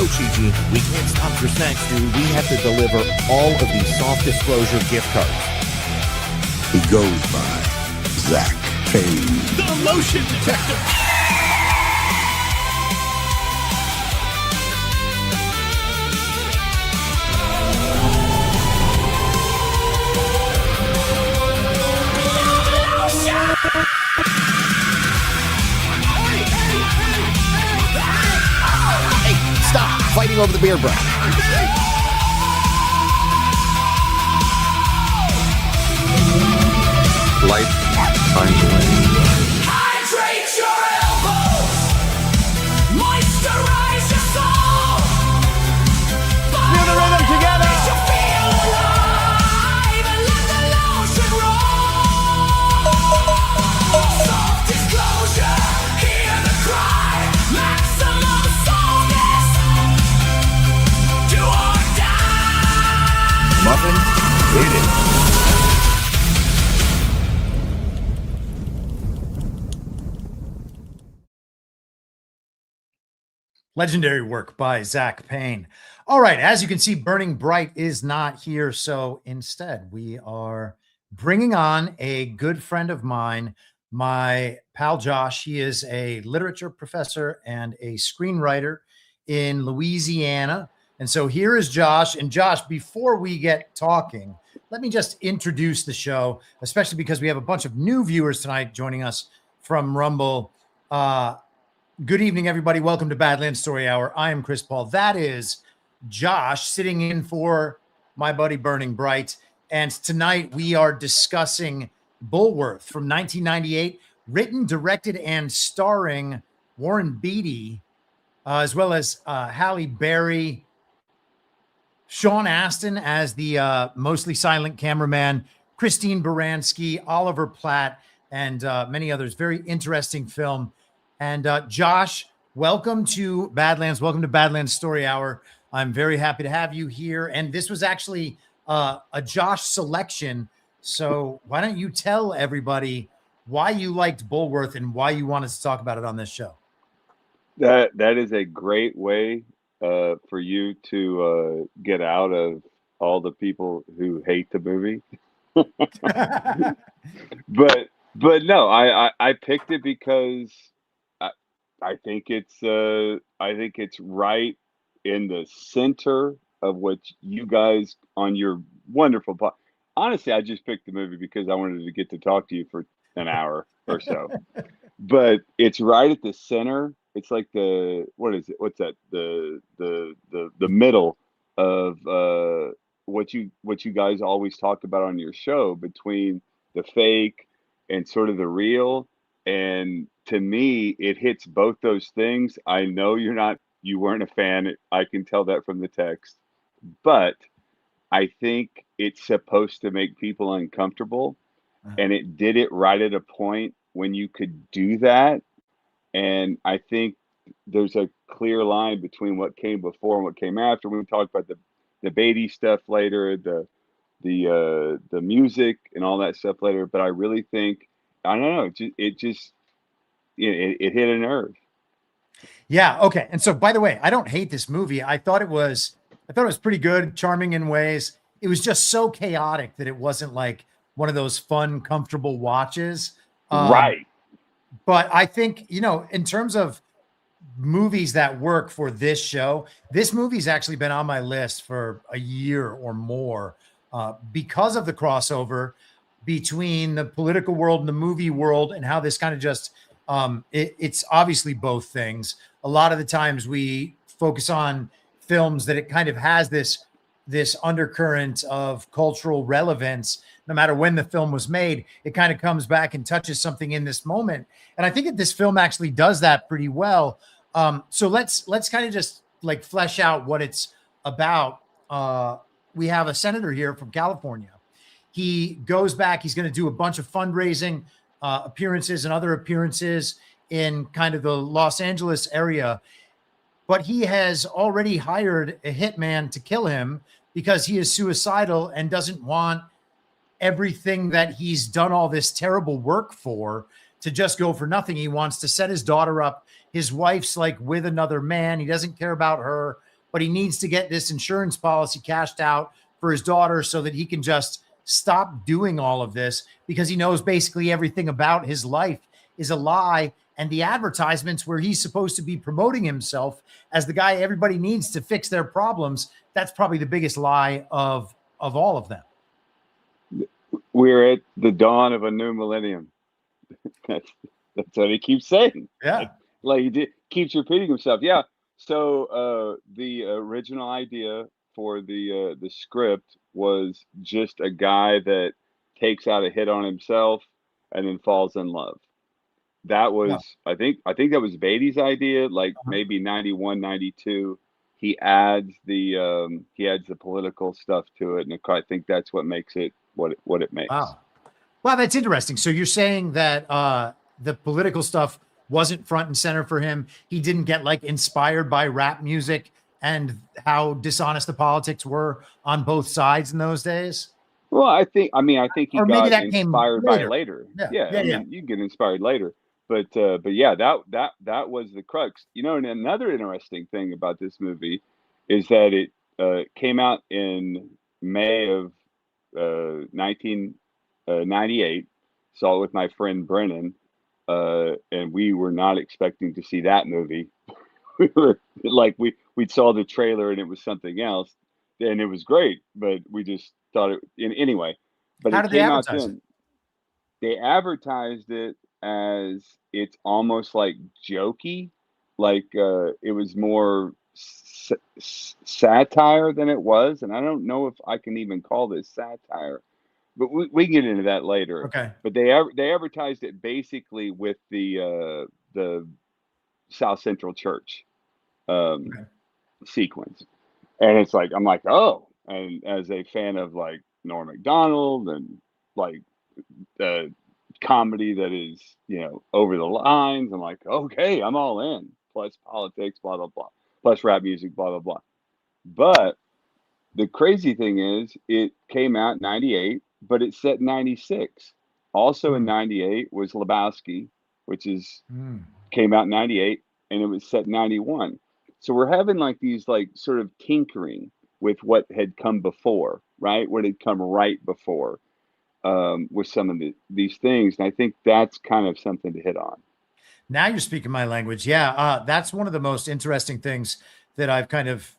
No, Chi-Chi, we can't stop for snacks, dude. We have to deliver all of these soft disclosure gift cards. He goes by Zach Payne. The motion detector. Hey, stop fighting over the beer brand. Life finds a way. Hydrate your elbows. Moisturize your soul. Feel the rhythm together. Makes you feel alive and let the lotion roll. Soft disclosure. Hear the cry. Maximum softness. Do or die. Muffin, hit it. Legendary work by Zach Payne. All right, as you can see, Burning Bright is not here. So instead, we are bringing on a good friend of mine, my pal Josh. He is a literature professor and a screenwriter in Louisiana. And so here is Josh. And Josh, before we get talking, let me just introduce the show, especially because we have a bunch of new viewers tonight joining us from Rumble. Good evening, everybody. Welcome to Badlands Story Hour. I am Chris Paul. That is Josh sitting in for my buddy Burning Bright. And tonight we are discussing Bulworth from 1998, written, directed, and starring Warren Beatty, as well as Halle Berry, Sean Astin as the mostly silent cameraman, Christine Baranski, Oliver Platt, and many others. Very interesting film. And Josh, welcome to Badlands. Welcome to Badlands Story Hour. I'm very happy to have you here. And this was actually a Josh selection. So why don't you tell everybody why you liked Bulworth and why you wanted to talk about it on this show? That is a great way for you to get out of all the people who hate the movie. but no, I picked it because I think it's right in the center of what you guys on your wonderful podcast. Honestly, I just picked the movie because I wanted to get to talk to you for an hour or so. But it's right at the center. It's like what is it? What's that? The middle of what you guys always talk about on your show, between the fake and sort of the real. And to me, it hits both those things. I know you weren't a fan. I can tell that from the text, but I think it's supposed to make people uncomfortable, and it did it right at a point when you could do that. And I think there's a clear line between what came before and what came after. We talked about the Beatty stuff later, the music and all that stuff later. But I really think, I don't know, it hit a nerve. Yeah. Okay. And so, by the way, I don't hate this movie. I thought it was pretty good, charming in ways. It was just so chaotic that it wasn't like one of those fun, comfortable watches. Right. But I think, in terms of movies that work for this show, this movie's actually been on my list for a year or more because of the crossover between the political world and the movie world, and how this kind of just it's obviously both things. A lot of the times we focus on films that it kind of has this undercurrent of cultural relevance. No matter when the film was made, it kind of comes back and touches something in this moment. And I think that this film actually does that pretty well. So let's kind of just like flesh out what it's about. We have a senator here from California. He goes back. He's going to do a bunch of fundraising appearances and other appearances in kind of the Los Angeles area. But he has already hired a hitman to kill him because he is suicidal and doesn't want everything that he's done all this terrible work for to just go for nothing. He wants to set his daughter up. His wife's like with another man. He doesn't care about her. but he needs to get this insurance policy cashed out for his daughter so that he can just stop doing all of this, because he knows basically everything about his life is a lie. And the advertisements where he's supposed to be promoting himself as the guy everybody needs to fix their problems, that's probably the biggest lie of all of them. We're at the dawn of a new millennium. That's what he keeps saying. Yeah. Like keeps repeating himself. Yeah. So the original idea for the script was just a guy that takes out a hit on himself and then falls in love. That was, I think that was Beatty's idea, like maybe 91, 92. He adds the political stuff to it, and I think that's what makes it what it makes. Wow, that's interesting. So you're saying that the political stuff wasn't front and center for him. He didn't get like inspired by rap music and how dishonest the politics were on both sides in those days. Well, I think he or maybe got that inspired came by later. Yeah. I mean, you can get inspired later, but yeah, that was the crux. You know, and another interesting thing about this movie is that it came out in May of 1998. Saw it with my friend Brennan, and we were not expecting to see that movie. We were like, we saw the trailer and it was something else, and it was great, but we just thought it anyway. But how it did came they out advertise then. They advertised it as it's almost like jokey, like it was more satire than it was, and I don't know if I can even call this satire, but we can get into that later. Okay. But they advertised it basically with the South Central Church sequence, and it's like I'm like, oh, and as a fan of like Norm Macdonald and like comedy that is, you know, over the lines, I'm like, okay, I'm all in. Plus politics, blah blah blah. Plus rap music, blah blah blah. But the crazy thing is, it came out in '98, but it's set in '96. Also in '98 was Lebowski, which is came out in '98, and it was set in '91. So we're having like these like sort of tinkering with what had come before, right? What had come right before with some of these things. And I think that's kind of something to hit on. Now you're speaking my language. Yeah, that's one of the most interesting things that I've kind of,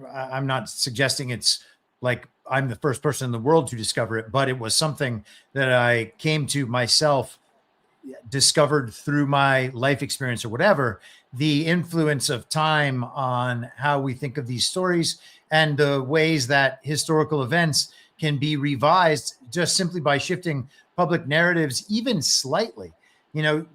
I'm not suggesting it's like I'm the first person in the world to discover it, but it was something that I came to myself, discovered through my life experience or whatever, the influence of time on how we think of these stories and the ways that historical events can be revised just simply by shifting public narratives, even slightly, you know,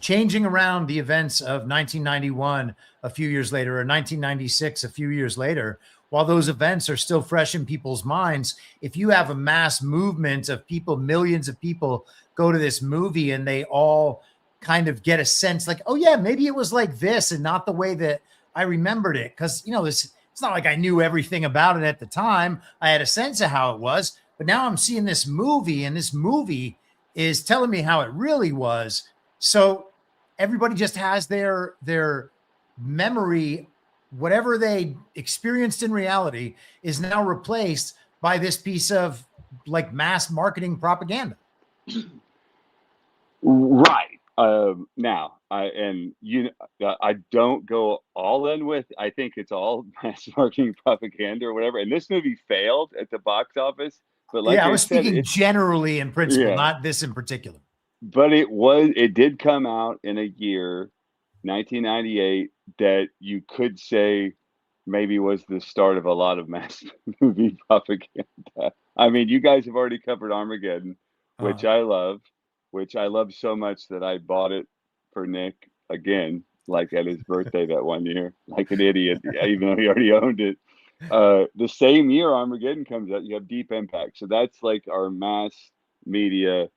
changing around the events of 1991 a few years later, or 1996 a few years later. While those events are still fresh in people's minds, if you have a mass movement of people, millions of people go to this movie and they all kind of get a sense like, oh yeah, maybe it was like this and not the way that I remembered it. Because, you know, it's not like I knew everything about it at the time. I had a sense of how it was, but now I'm seeing this movie and this movie is telling me how it really was. So everybody just has their memory, whatever they experienced in reality is now replaced by this piece of like mass marketing propaganda. Right. Now, I don't go all in with, I think it's all mass marketing propaganda or whatever. And this movie failed at the box office. But like I was said, speaking generally in principle, not this in particular. But it did come out in a year, 1998, that you could say maybe was the start of a lot of mass movie propaganda. I mean, you guys have already covered Armageddon, which I love so much that I bought it for Nick again, like at his birthday that one year, like an idiot, even though he already owned it. The same year Armageddon comes out, you have Deep Impact. So that's like our mass media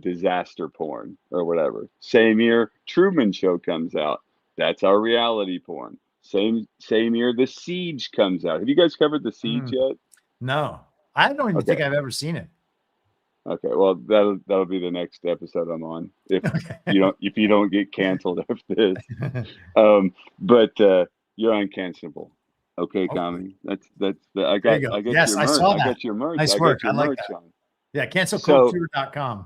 disaster porn or whatever. Same year Truman Show comes out. That's our reality porn. Same year The Siege comes out. Have you guys covered The Siege yet? No, I don't even think I've ever seen it. Okay, well that'll be the next episode I'm on if you don't get canceled after this. But you're uncancelable. Okay, Hopefully. Kami. I There got you go. I got Yes, your I merch. saw I that. got your merch. Nice I work. got I your like merch that. on. Yeah, So cancelculture.com.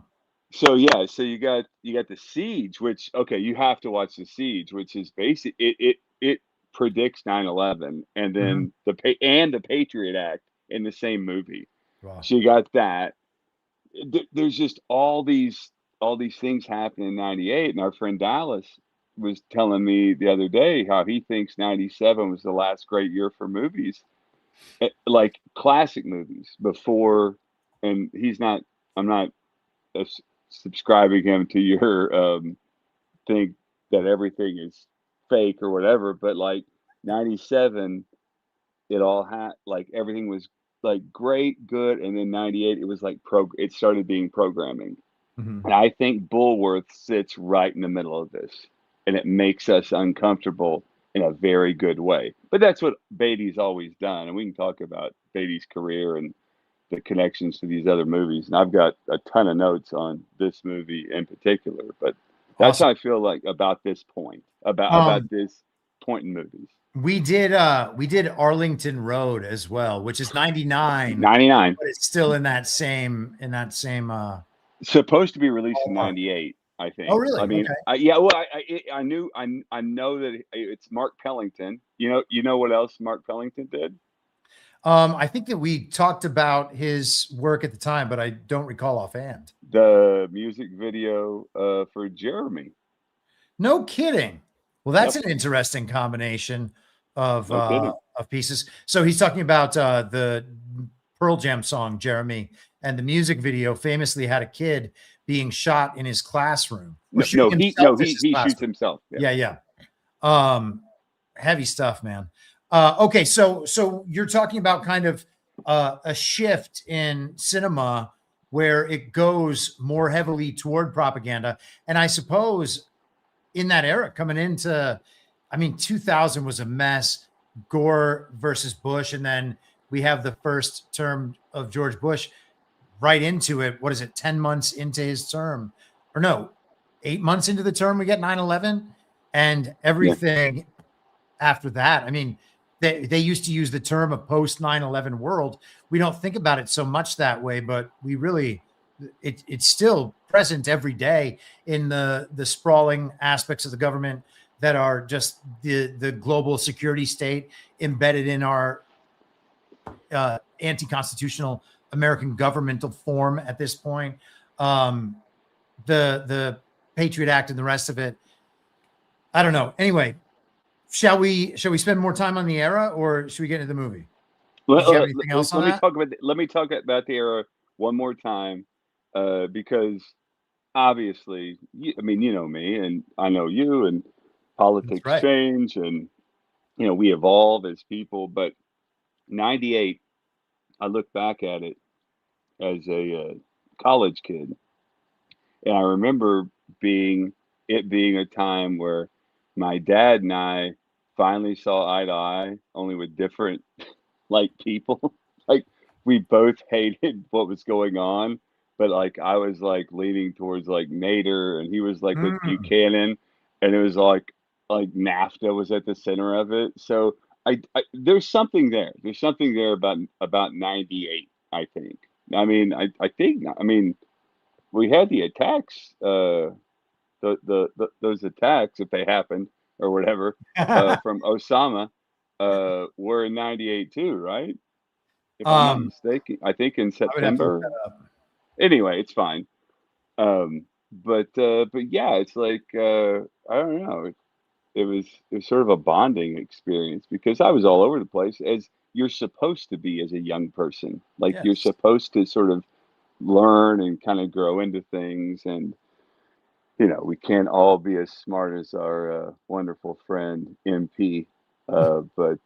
so yeah, so you got the Siege, which okay, you have to watch the Siege, which is basic. It predicts 9/11, and Mhm. then the Patriot Act in the same movie. Wow. So you got that. There's just all these things happen in '98, and our friend Dallas was telling me the other day how he thinks '97 was the last great year for movies, like classic movies before. And he's not. I'm not subscribing him to your think that everything is fake or whatever, but like '97, it all had like everything was like great, good, and then '98 it was like it started being programming. Mhm. And I think Bulworth sits right in the middle of this, and it makes us uncomfortable in a very good way. But that's what Beatty's always done, and we can talk about Beatty's career and the connections to these other movies. And I've got a ton of notes on this movie in particular, but that's Awesome. how I feel like about this point, Um, about this point in movies. we did Arlington Road as well, which is 99, 99 but it's still in that same supposed to be released in ballpark. '98. I Oh, think. I really? mean, Okay. yeah. Well, I knew I know that it's Mark Pellington. You know what else Mark Pellington did? I think that we talked about his work at the time, but I don't recall offhand. The music video for Jeremy. No kidding. Well, that's Yep, an interesting combination no kidding. of pieces. So he's talking about the Pearl Jam song Jeremy, and the music video famously had a kid being shot in his classroom or shooting himself as his He shoots classroom. himself. Yeah. Yeah, yeah. Um, heavy stuff, man. Okay, so you're talking about kind of a shift in cinema where it goes more heavily toward propaganda, and I suppose in that era coming into, I mean, 2000 was a mess. Gore versus Bush, and then we have the first term of George Bush right into it. What is it? 10 months into his term, or no, 8 months into the term, we get 9/11, and Yeah. everything after that. I mean, they used to use the term a post 9/11 world. We don't think about it so much that way, but we really, it's still present every day in the sprawling aspects of the government that are just the global security state embedded in our anti-constitutional American governmental form at this point. Um, the Patriot Act and the rest of it. I don't know. Anyway, shall we spend more time on the era, or should we get into the movie? Did you have anything else on that? Let me talk about the era one more time, because obviously, I mean, you know me, and I know you, and That's politics right. change, and we evolve as people. But '98, I look back at it as a college kid, and I remember being being a time where my dad and I finally saw eye to eye, only with different like people. Like we both hated what was going on, but like I was like leaning towards like Nader, and he was like with Mm. Buchanan, and it was like NAFTA was at the center of it. So I there's something there. There's something there about '98. I think. I mean, I think. I mean, we had the attacks. Those attacks, if they happened or whatever, from Osama, were in '98 too, right? If I'm not um, mistaken, I think in I would have to look September. that up. Anyway, it's fine. But yeah, it's like I don't know. It was sort of a bonding experience because I was all over the place as you're supposed to be as a young person. Like you're Yes. supposed to sort of learn and kind of grow into things, and we can't all be as smart as our wonderful friend MP, but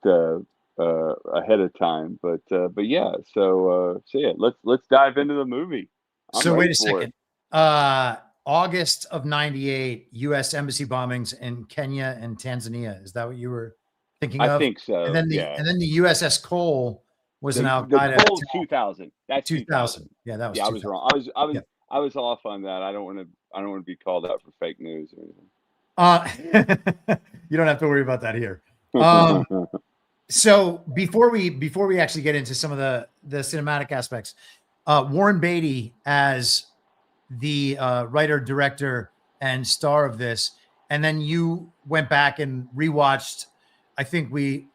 ahead of time. But yeah, so yeah, let's dive into the movie. I'm So wait ready a for it. second. August of 98, US embassy bombings in Kenya and Tanzania. Is that what you were thinking I of? think so. Yeah. And then the USS Cole was an Al The Qaeda Cold attack. 2000. That's 2000. 2000. Yeah, that was Yeah, I was 2000. wrong. Yeah. I was off on that. I don't want to be called out for fake news or Uh, you don't have to worry about that here. anything. So before we actually get into some of the cinematic aspects, Warren Beatty as the writer, director, and star of this, and then you went back and rewatched. I think we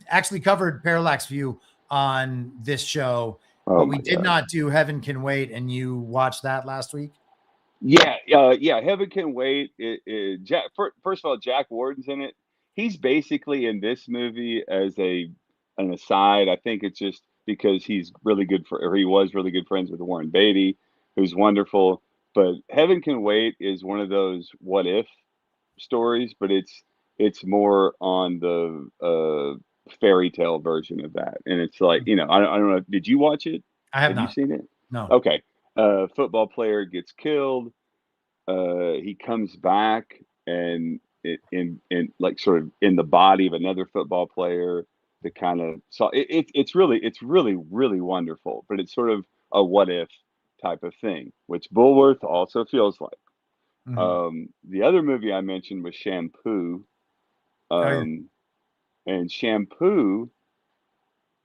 actually covered Parallax View on this show, Oh but we my did God. not do Heaven Can Wait, and you watched that last week. Yeah. Heaven Can Wait. First of all, Jack Warden's in it. He's basically in this movie as an aside. I think it's just because he's really good or he was really good friends with Warren Beatty, who's wonderful. But Heaven Can Wait is one of those what if stories, but it's more on the fairy tale version of that. And it's like, I don't know. Did you watch it? I have Have you not. seen it? No. Okay. Football player gets killed. He comes back and in like sort of in the body of another football player to kind of it's really wonderful, but it's sort of a what if type of thing, which Bullworth also feels like. The other movie I mentioned was Shampoo. Oh, yeah. And Shampoo,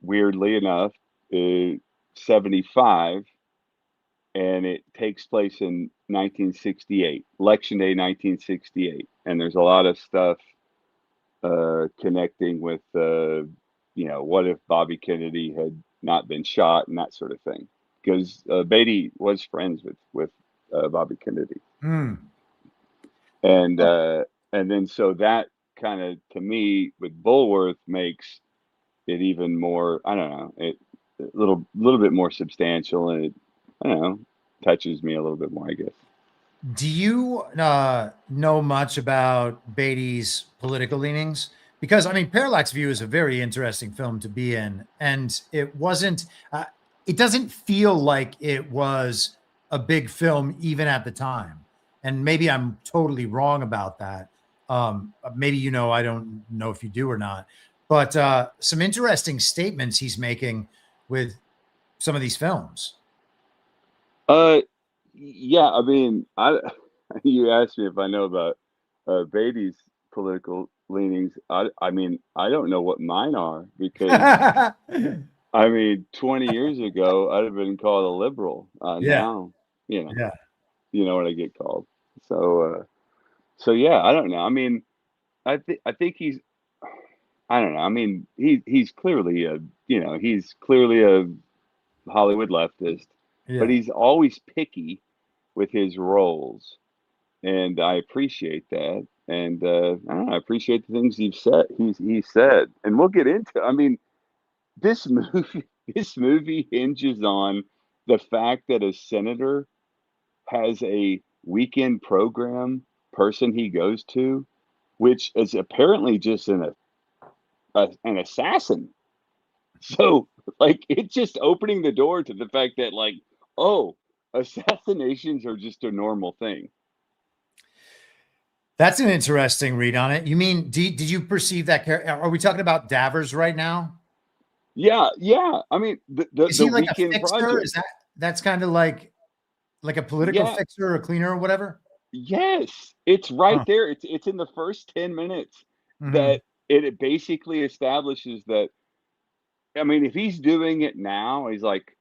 weirdly enough, is 75, and it takes place in 1968, Election Day 1968. And there's a lot of stuff connecting with, what if Bobby Kennedy had not been shot and that sort of thing. Because Beatty was friends with Bobby Kennedy. And then so that kind of, to me, with Bulworth makes it even more, I don't know, a little bit more substantial, and it, I don't know, touches me a little bit more, I guess. Do you know much about Beatty's political leanings? Because I mean, Parallax View is a very interesting film to be in, and it wasn't. It doesn't feel like it was a big film even at the time. And maybe I'm totally wrong about that. Maybe I don't know if you do or not. But some interesting statements he's making with some of these films. Yeah, I mean, you asked me if I know about Beatty's political leanings. I mean, I don't know what mine are, because I mean, 20 years ago, I'd have been called a liberal. Yeah. Now, Yeah. you know what I get called. So yeah, I don't know. I mean, I think he's, I don't know. I mean, he's clearly a Hollywood leftist, but Yeah. he's always picky with his roles, and I appreciate that. And I don't know, I appreciate the things he said, and we'll get into. I mean, this movie this movie hinges on the fact that a senator has a weekend program person he goes to, which is apparently just an assassin. So, like, it's just opening the door to the fact that, like, oh, assassinations are just a normal thing. That's an interesting read on it. You mean, did you perceive that character? Are we talking about Davers right now? Yeah. I mean, Is the he like a weekend fixer? project. Is that's kind of like a political Yeah. fixer or cleaner or whatever? Yes, it's right Huh. there. It's in the first 10 minutes Mhm. that it basically establishes that. I mean, if he's doing it now, he's like,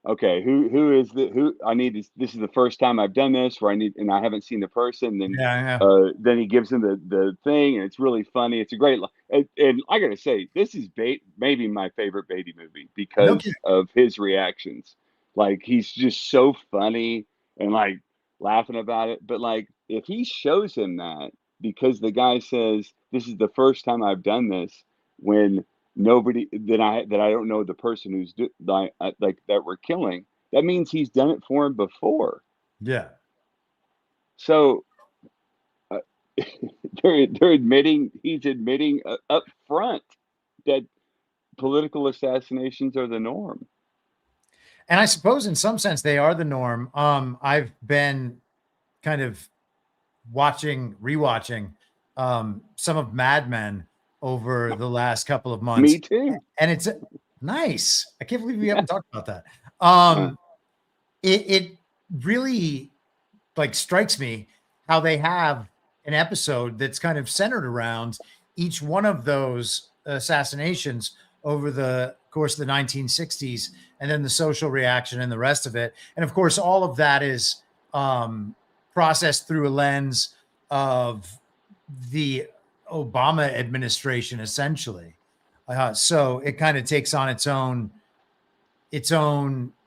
okay, who I need this is the first time I've done this where and I haven't seen the person. Yeah. Then he gives him the thing, and it's really funny. It's a great, and I gotta say, this is maybe my favorite Beatty movie No because kidding. of his reactions. Like, he's just so funny and like laughing about it. But like, if he shows him that, because the guy says this is the first time I've done this, when nobody that I don't know the person who's like that we're killing, that means he's done it for him before. Yeah. So uh, he's admitting up front that political assassinations are the norm. And I suppose in some sense they are the norm. I've been kind of rewatching some of Mad Men over the last couple of months. Me too. And it's nice. I can't believe we Yeah. haven't talked about that. Uh, It really like strikes me how they have an episode that's kind of centered around each one of those assassinations over the course of the 1960s, and then the social reaction and the rest of it. And of course, all of that is processed through a lens of the Obama administration, essentially. So it kind of takes on its own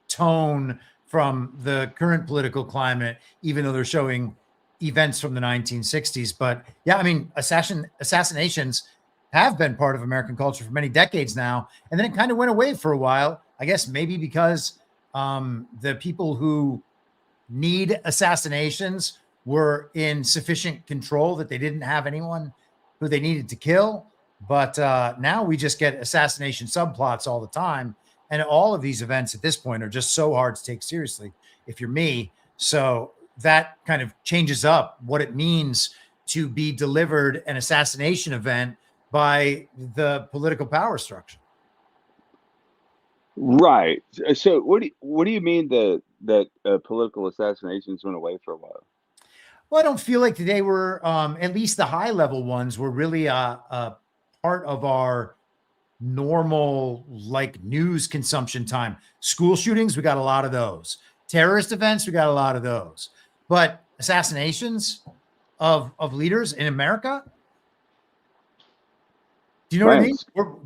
tone from the current political climate, even though they're showing events from the 1960s. But yeah, I mean, assassinations have been part of American culture for many decades now, and then it kind of went away for a while. I guess maybe because the people who need assassinations were in sufficient control that they didn't have anyone who they needed to kill. But now we just get assassination subplots all the time. And all of these events at this point are just so hard to take seriously if you're me. So that kind of changes up what it means to be delivered an assassination event by the political power structure. Right. So what do you mean that political assassinations went away for a while? Well, I don't feel like today we're at least the high level ones were really a part of our normal like news consumption time. School shootings, we got a lot of those. Terrorist events, we got a lot of those. But assassinations of leaders in America, do you know what I mean?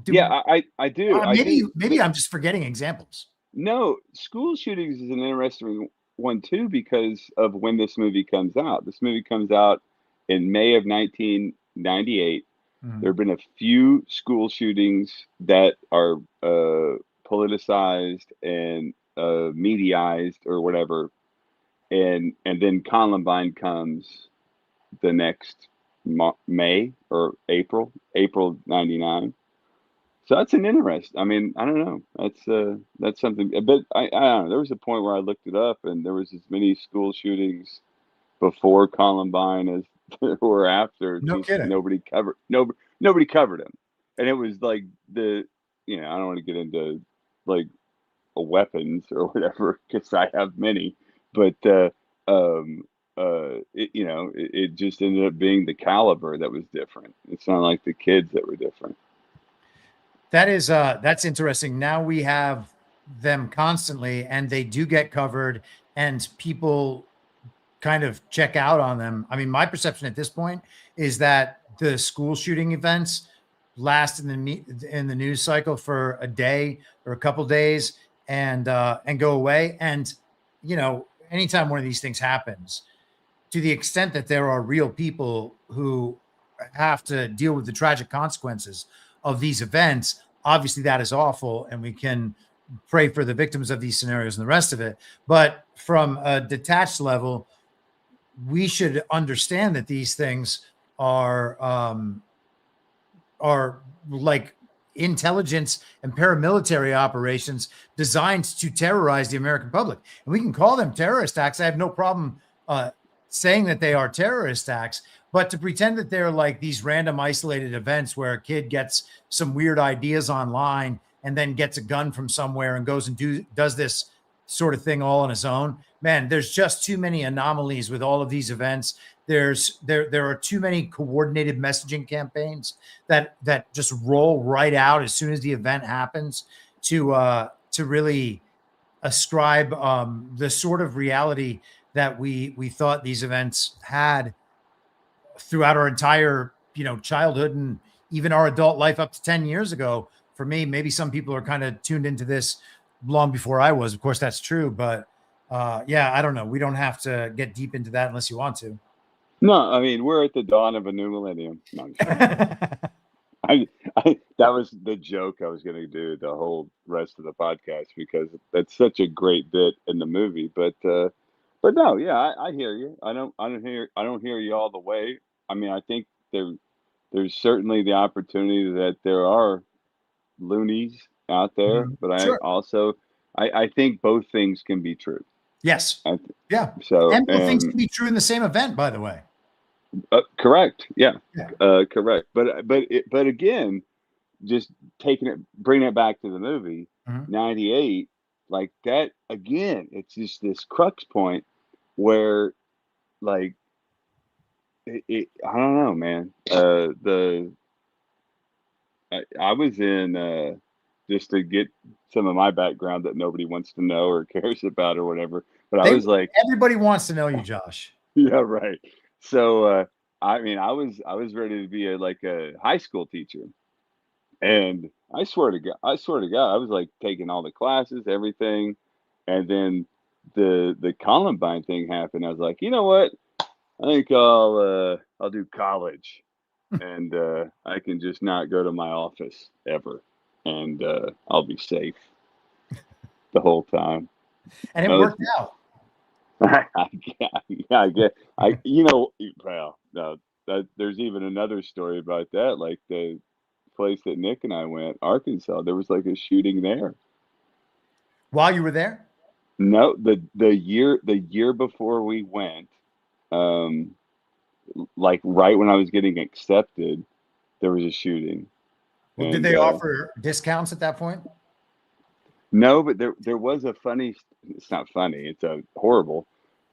Yeah, I do. Maybe I'm just forgetting examples. No, school shootings is an interesting one too because of when this movie comes out. This movie comes out in May of 1998. Mhm. There have been a few school shootings that are politicized and mediaized or whatever, and then Columbine comes the next May or April '99. So that's an interest. I mean, I don't know. That's something. But I don't know. There was a point where I looked it up, and there was as many school shootings before Columbine as there were after. No kidding. Nobody covered them, and it was like I don't want to get into like weapons or whatever because I have many, but it just ended up being the caliber that was different. It's not like the kids that were different. That's interesting. Now we have them constantly, and they do get covered, and people kind of check out on them. I mean, my perception at this point is that the school shooting events last in the news cycle for a day or a couple days and go away. And anytime one of these things happens, to the extent that there are real people who have to deal with the tragic consequences of these events, obviously that is awful, and we can pray for the victims of these scenarios and the rest of it. But from a detached level, we should understand that these things are like intelligence and paramilitary operations designed to terrorize the American public. And we can call them terrorist acts. I have no problem saying that they are terrorist acts, but to pretend that they're like these random isolated events where a kid gets some weird ideas online and then gets a gun from somewhere and goes and does this sort of thing all on his own. Man, there's just too many anomalies with all of these events. There are too many coordinated messaging campaigns that just roll right out as soon as the event happens to really ascribe the sort of reality that we thought these events had throughout our entire childhood and even our adult life up to 10 years ago. For me, maybe some people are kind of tuned into this long before I was. Of course, that's true, but yeah, I don't know. We don't have to get deep into that unless you want to. No, I mean, we're at the dawn of a new millennium. No, that was the joke I was going to do the whole rest of the podcast because that's such a great bit in the movie. But no, yeah, I hear you. I don't hear you all the way. I mean, I think there's certainly the opportunity that there are loonies out there, but Sure. I think both things can be true. Yes. Yeah. So and both things can be true in the same event, by the way. Correct. Yeah. Correct. But again, just bringing it back to the movie, 98, like that again, it's just this crux point where like I don't know, man. I was in just to get some of my background that nobody wants to know or cares about or whatever. But I was like, everybody wants to know you, Josh. yeah, right. So I mean, I was ready to be like a high school teacher, and I swear to God, I was like taking all the classes, everything, and then the Columbine thing happened. I was like, you know what? I think I'll do college, and I can just not go to my office ever, and I'll be safe the whole time. And it That was worked out. yeah, I get. Well, no, there's even another story about that. Like the place that Nick and I went, Arkansas, there was like a shooting there. While you were there? No, the year before we went, um, like right when I was getting accepted, there was a shooting, Well, did and they offer discounts at that point? no, but there was a funny. It's not funny. It's a horrible,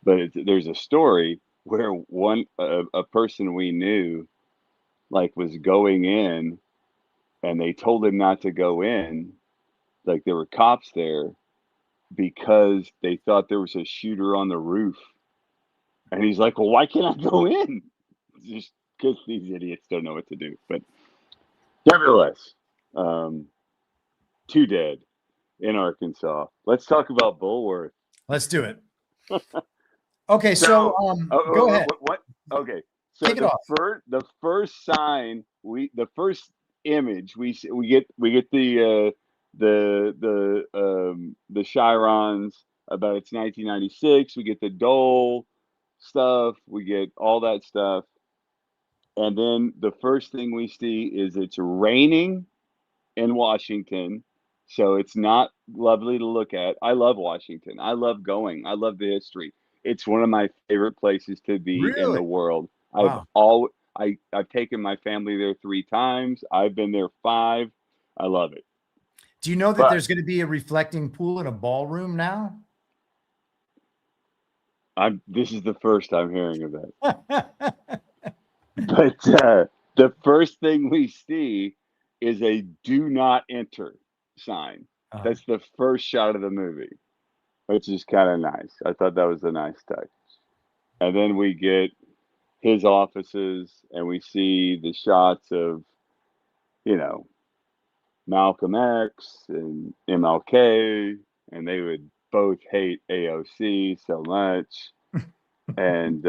but there's a story where a person we knew like was going in, and they told him not to go in. Like there were cops there because they thought there was a shooter on the roof, and he's like, "Well, why can't I go in?" Just because these idiots don't know what to do. But nevertheless, um, two dead in Arkansas. Let's talk about Bulworth. Let's do it. Okay, so go ahead. What? Okay, so Kick it off. the first sign the first image we get the chirons about it's 1996. We get the Dole stuff. We get all that stuff, and then the first thing we see is it's raining in Washington. So it's not lovely to look at. I love Washington. I love going. I love the history. It's one of my favorite places to be in the Really? world. Wow. I've taken my family there 3 times. I've been there 5. I love it. Do you know that But there's going to be a reflecting pool in a ballroom now? this is the first I'm hearing of that. But the first thing we see is a "Do not enter" sign. That's the first shot of the movie, which is kind of nice. I thought that was a nice touch. And then we get his offices, and we see the shots of, you know, Malcolm X and MLK, and they would both hate AOC so much. And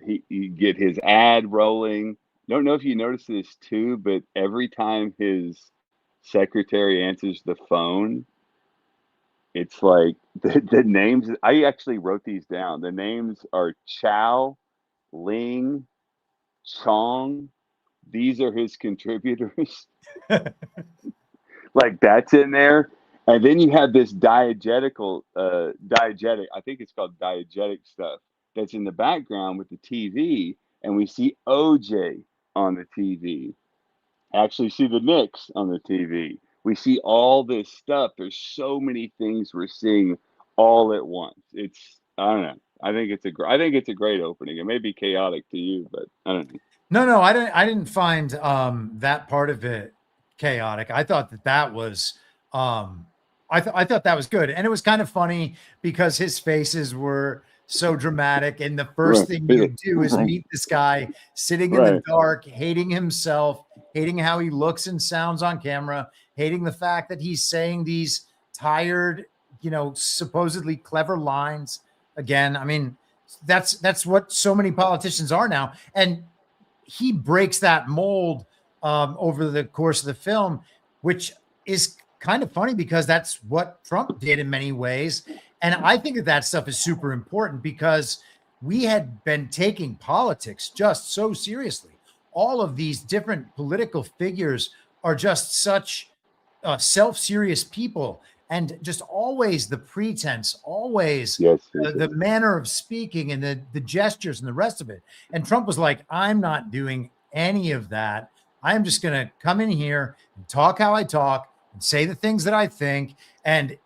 he get his ad rolling. Don't know if you noticed this too, but every time his secretary answers the phone, it's like the names. I actually wrote these down. The names are Chow, Ling, Chong. These are his contributors. Like that's in there. And then you have this diegetic, I think it's called diegetic stuff that's in the background with the TV. And we see OJ on the TV. Actually see the Knicks on the TV. We see all this stuff. There's so many things we're seeing all at once. I don't know. I think it's a great opening. It may be chaotic to you, but I don't know. No, I didn't find that part of it chaotic. I thought that was I thought that was good. And it was kind of funny because his faces were so dramatic. And the first thing you do is meet this guy sitting in the dark, hating himself, hating how he looks and sounds on camera, hating the fact that he's saying these tired, supposedly clever lines. Again, I mean, that's what so many politicians are now. And he breaks that mold over the course of the film, which is kind of funny because that's what Trump did in many ways. And I think that stuff is super important because we had been taking politics just so seriously. All of these different political figures are just such self-serious people, and just always the pretense, always the manner of speaking and the gestures and the rest of it. And Trump was like, I'm not doing any of that. I'm just going to come in here and talk how I talk and say the things that I think. And,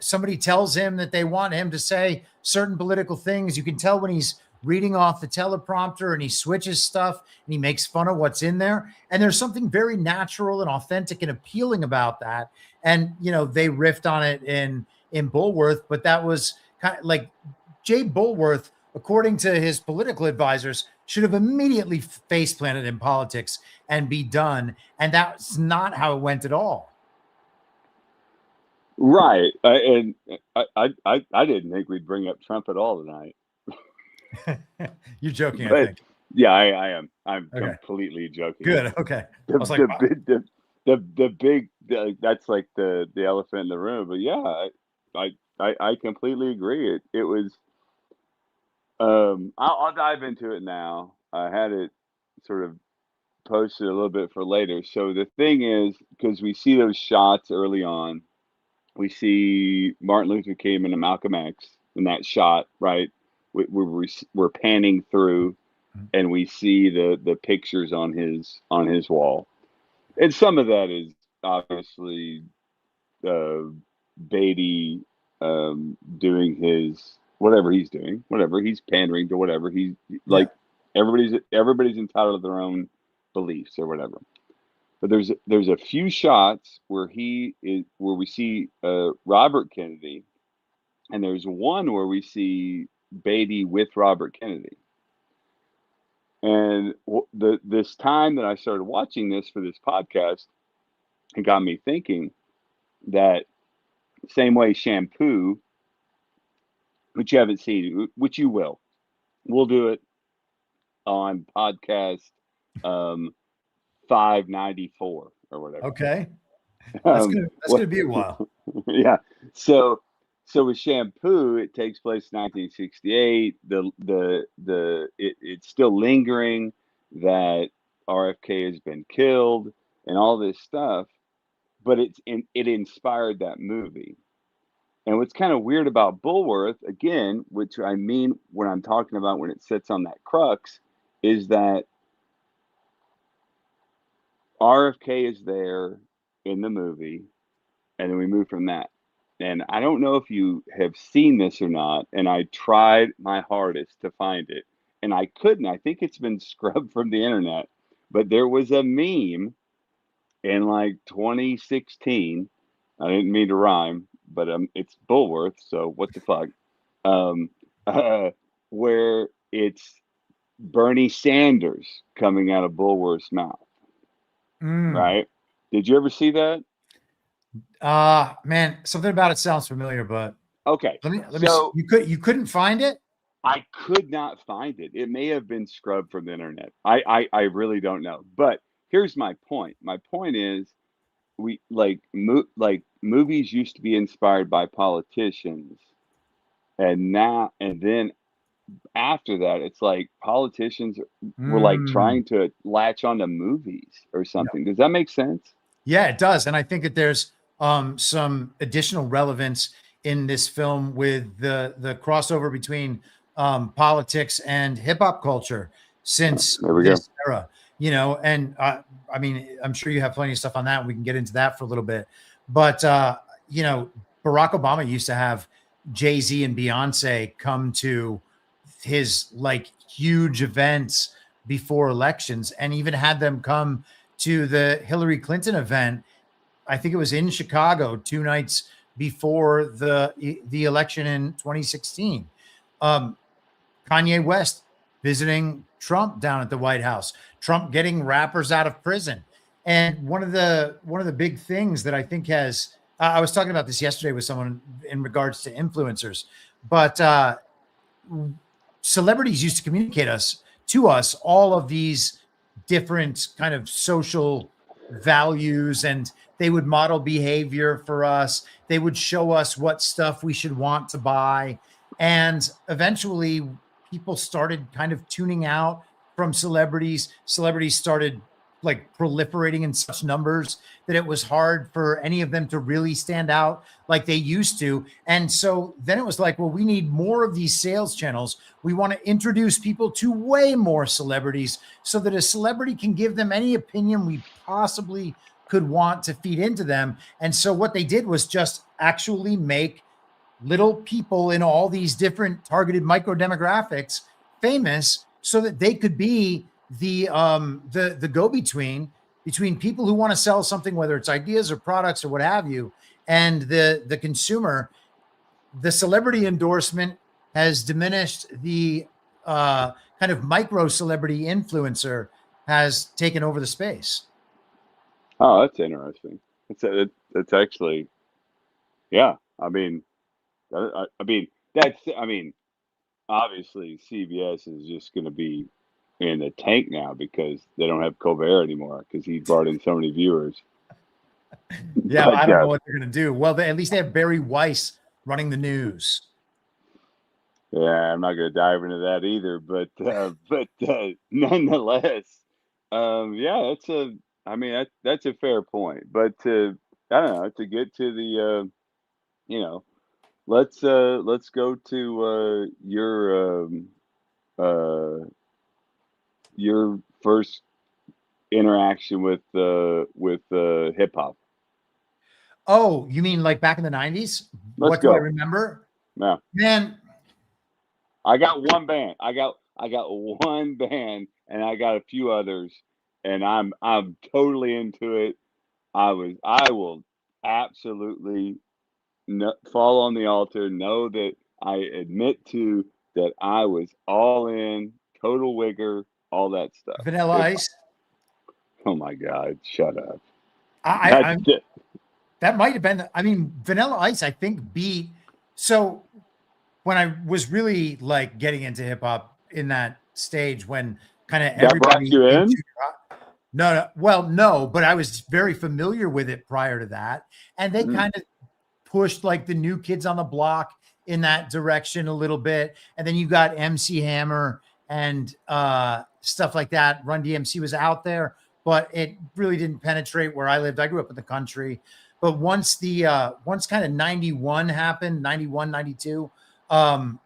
somebody tells him that they want him to say certain political things. You can tell when he's reading off the teleprompter and he switches stuff and he makes fun of what's in there. And there's something very natural and authentic and appealing about that. And, you know, they riffed on it in Bulworth, but that was kind of like Jay Bulworth, according to his political advisors, should have immediately face planted in politics and be done. And that's not how it went at all. Right. And I didn't think we'd bring up Trump at all tonight. You're joking, I But think. yeah, I am. I'm Okay. completely joking. Good. Okay. I was like, wow. The big that's like the elephant in the room. But yeah, I completely agree. It was. I'll dive into it now. I had it sort of posted a little bit for later. So the thing is, because we see those shots early on, we see Martin Luther King and Malcolm X in that shot, right? We're panning through, and we see the pictures on his wall, and some of that is obviously Beatty doing his whatever he's doing, whatever he's pandering to, whatever he's like. Everybody's entitled to their own beliefs or whatever. But there's a few shots where we see Robert Kennedy, and there's one where we see Beatty with Robert Kennedy. And this time that I started watching this for this podcast, it got me thinking that same way Shampoo, which you haven't seen, which you will, we'll do it on podcast 594 or whatever. Okay. That's gonna be a while. Yeah. So with Shampoo, it takes place in 1968. It's still lingering that RFK has been killed and all this stuff, but it inspired that movie. And what's kind of weird about Bullworth, again, which I mean when I'm talking about when it sits on that crux, is that RFK is there in the movie, and then we move from that. And I don't know if you have seen this or not, and I tried my hardest to find it, and I couldn't. I think it's been scrubbed from the internet, but there was a meme in like 2016. I didn't mean to rhyme, but it's Bullworth, so what the fuck? Where it's Bernie Sanders coming out of Bullworth's mouth. Right? Did you ever see that? Man, something about it sounds familiar, but okay. Let me see. You couldn't find it? I could not find it. It may have been scrubbed from the internet. I really don't know. But here's my point. My point is we movies used to be inspired by politicians, and then after that, it's like politicians were like trying to latch onto movies or something. Does that make sense? Yeah, it does. And I think that there's some additional relevance in this film with the crossover between politics and hip hop culture since this era, you know, and I mean, I'm sure you have plenty of stuff on that. And we can get into that for a little bit, but you know, Barack Obama used to have Jay-Z and Beyonce come to his like huge events before elections, and even had them come to the Hillary Clinton event. I think it was in Chicago 2 nights before the election in 2016. Kanye West visiting Trump down at the White House, Trump getting rappers out of prison. And one of the big things that I think has, I was talking about this yesterday with someone in regards to influencers, but celebrities used to communicate to us all of these different kind of social values, and they would model behavior for us. They would show us what stuff we should want to buy. And eventually people started kind of tuning out from celebrities. Celebrities started like proliferating in such numbers that it was hard for any of them to really stand out like they used to. And so then it was like, well, we need more of these sales channels. We want to introduce people to way more celebrities so that a celebrity can give them any opinion we possibly could want to feed into them. And so what they did was just actually make little people in all these different targeted micro demographics famous so that they could be the go-between between people who want to sell something, whether it's ideas or products or what have you, and the consumer. The celebrity endorsement has diminished. The kind of micro celebrity influencer has taken over the space. Oh, that's interesting. It's actually, yeah. I mean, I mean, obviously CBS is just going to be in the tank now because they don't have Colbert anymore because he's brought in so many viewers. Yeah, But, I don't know what they're going to do. Well, at least they have Barry Weiss running the news. Yeah, I'm not going to dive into that either. But nonetheless, yeah, that's a fair point. But I don't know, to get to the you know, let's go to your first interaction with hip hop. Oh, you mean like back in the 90s? Let's What do I go. remember? Yeah. Man, I got one band. I got one band, and I got a few others, and I'm totally into it. I will absolutely fall on the altar. Know that I admit to that I was all in, total wigger, all that stuff. Vanilla Ice. Oh my God! Shut up. I'm that might have been. I mean, Vanilla Ice, I think beat. So when I was really like getting into hip hop in that stage, when kind of that brought everybody you in. No, well, no, but I was very familiar with it prior to that, and they kind of pushed like the New Kids on the Block in that direction a little bit, and then you got MC Hammer and stuff like that. Run DMC was out there, but it really didn't penetrate where I lived. I grew up in the country, but once kind of 91 happened, 91, 92, and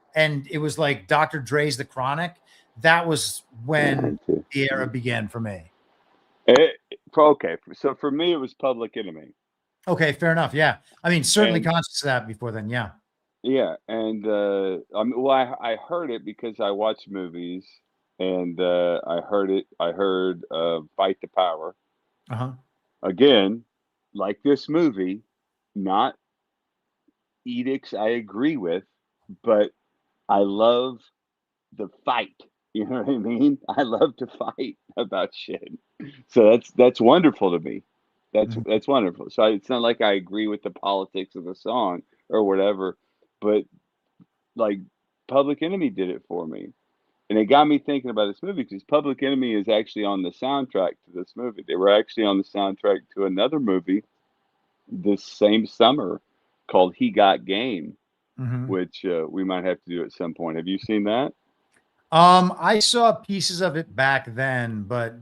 it was like Dr. Dre's The Chronic, that was when the era began for me. Okay, so for me, it was Public Enemy. Okay, fair enough. Yeah, I mean, certainly conscious of that before then. Yeah. Yeah, and I heard it because I watch movies, and I heard it. I heard "Fight the Power." Uh-huh. Again, like this movie, not edicts I agree with, but I love the fight. You know what I mean? I love to fight about shit. So that's wonderful to me. That's wonderful. So it's not like I agree with the politics of the song or whatever, but like Public Enemy did it for me. And it got me thinking about this movie because Public Enemy is actually on the soundtrack to this movie. They were actually on the soundtrack to another movie this same summer called He Got Game, which we might have to do at some point. Have you seen that? I saw pieces of it back then, but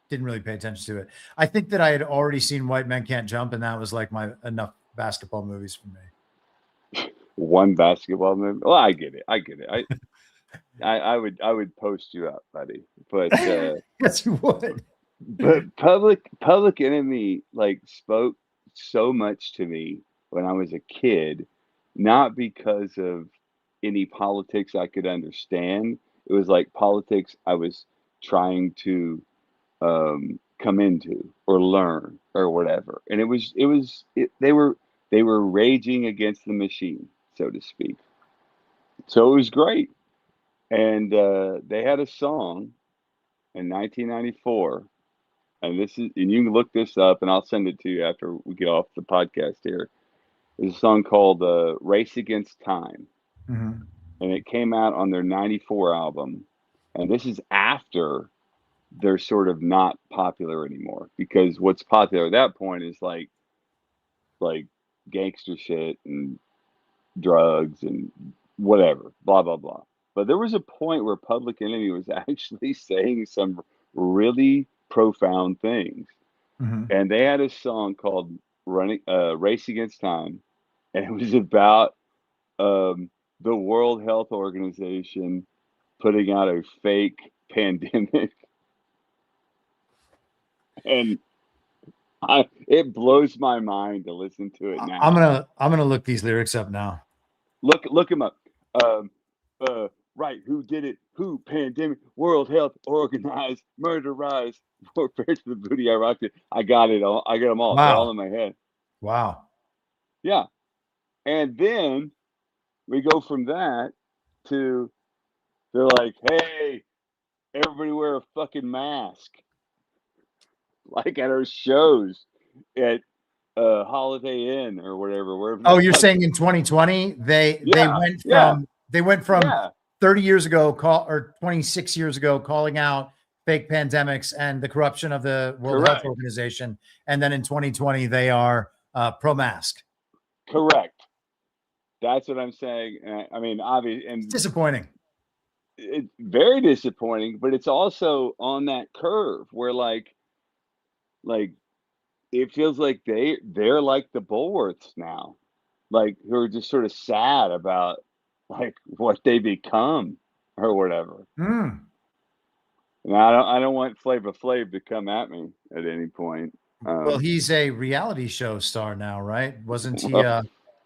didn't really pay attention to it. I think that I had already seen White Men Can't Jump, and that was like my enough basketball movies for me. One basketball movie. Well, I get it. I would post you up, buddy. But yes, you would. But Public Enemy like spoke so much to me when I was a kid, not because of any politics I could understand. It was like politics I was trying to come into or learn or whatever. And they were raging against the machine, so to speak. So it was great. And they had a song in 1994, and you can look this up, and I'll send it to you after we get off the podcast here. There's a song called "Race Against Time," and it came out on their '94 album. And this is after they're sort of not popular anymore, because what's popular at that point is like gangster shit and drugs and whatever, blah blah blah. But there was a point where Public Enemy was actually saying some really profound things. And they had a song called Race Against Time, and it was about the World Health Organization putting out a fake pandemic. And it blows my mind to listen to it now. I'm gonna look these lyrics up now. Look them up. right, who did it, who, pandemic, World Health Organized, murder rise, more prayers to the booty I rocked it. I got it all. I got them all. They're all Wow. in my head. Wow. Yeah. And then we go from that to, they're like, hey, everybody wear a fucking mask. Like at our shows at Holiday Inn or whatever. Wherever Oh, the you're fuck. saying in 2020 they Yeah, went from yeah, 30 years ago or 26 years ago calling out fake pandemics and the corruption of the World Health correct, Organization, and then in 2020 they are pro-mask. correct. That's what I'm saying. I mean, obviously, It's and disappointing. it's very disappointing, but it's also on that curve where like it feels like they're like the Bulworths now, like who are just sort of sad about like what they become or whatever. Hmm. And I don't want Flava Flav to come at me at any point. Well, he's a reality show star now, right? Wasn't he Well,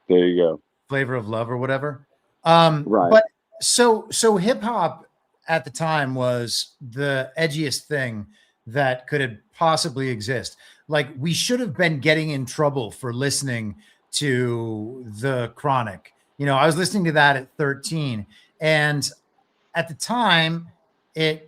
there you go. Flavor of Love or whatever? Right. But so hip hop at the time was the edgiest thing that could have possibly exist. Like, we should have been getting in trouble for listening to The Chronic. You know, I was listening to that at 13, and at the time, I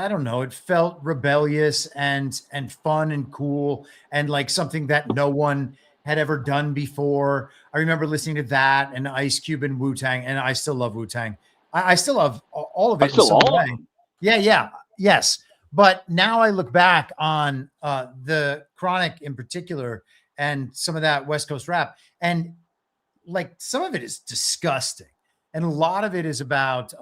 don't know, it felt rebellious and fun and cool and like something that no one had ever done before. I remember listening to that and Ice Cube and Wu-Tang, and I still love Wu-Tang. I still love all of I it in still some all of way. them. Yeah, yes. But now I look back on the Chronic in particular and some of that West Coast rap, and like some of it is disgusting, and a lot of it is about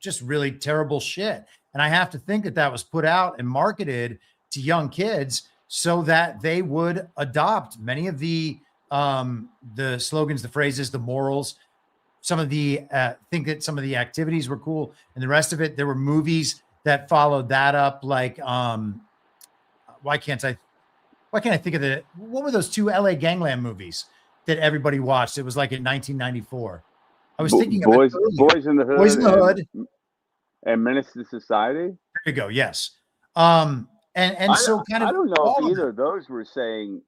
just really terrible shit. And I have to think that that was put out and marketed to young kids so that they would adopt many of the slogans, the phrases, the morals. Some of the think that some of the activities were cool, and the rest of it, there were movies that followed that up. Like why can't I think of what were those two LA Gangland movies that everybody watched? It was like in 1994. I was thinking of it Boys, earlier. Boys in the Hood, Boys in the Hood. and Menace to Society. There you go. Yes. And so kind of I don't know if all of either them. of those were saying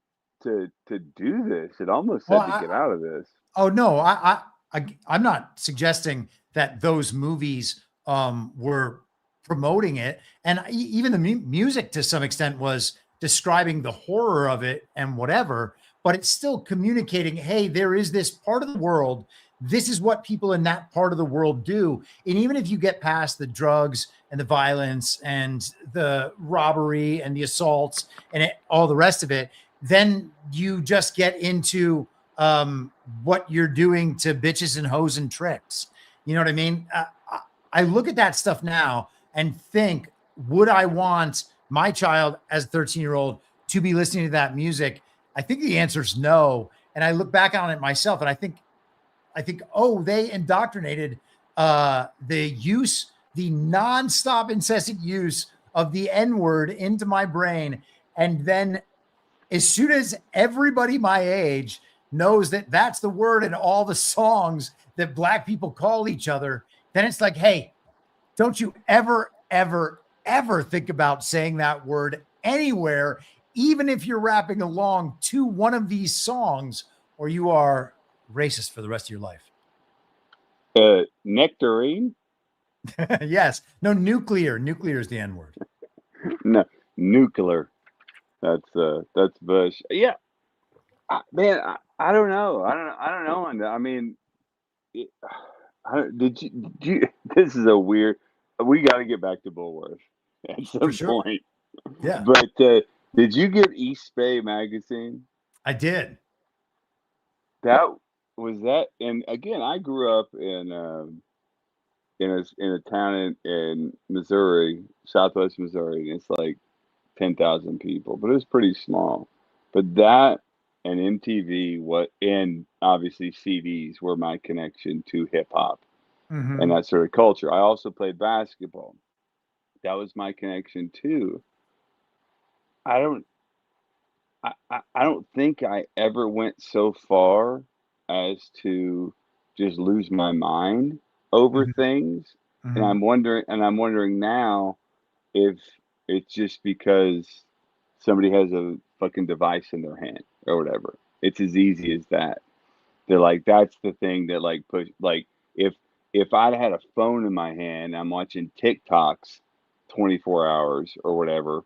to do this. It almost Well, said to get out of this. Oh no, I'm not suggesting that those movies were promoting it, and even the music to some extent was describing the horror of it and whatever, but it's still communicating, hey, there is this part of the world, this is what people in that part of the world do. And even if you get past the drugs and the violence and the robbery and the assaults and all the rest of it, then you just get into what you're doing to bitches and hoes and tricks. You know what I mean? I look at that stuff now and think, would I want my child as a 13-year-old to be listening to that music? I think the answer is no. And I look back on it myself and I think, oh, they indoctrinated the nonstop incessant use of the N-word into my brain. And then as soon as everybody my age knows that that's the word in all the songs that Black people call each other, then it's like, hey, don't you ever, ever, ever think about saying that word anywhere, even if you're rapping along to one of these songs, or you are racist for the rest of your life. Nectarine? Yes. No, nuclear. Nuclear is the N-word. No, nuclear. That's Bush. Yeah, man. I don't know. I don't know. And I mean, did you? This is a weird. We got to get back to Bullworth at some point. Yeah. But did you get East Bay magazine? I did. That was that. And again, I grew up in a town in Missouri, Southwest Missouri, and it's like 10,000 people, but it was pretty small. But that and MTV, and obviously CDs were my connection to hip hop and that sort of culture. I also played basketball. That was my connection too. I don't think I ever went so far as to just lose my mind over Mhm. things, and Mhm. I'm wondering now if it's just because somebody has a fucking device in their hand or whatever. It's as easy as that. They're like, that's the thing that like push like if I'd had a phone in my hand, I'm watching TikToks 24 hours or whatever,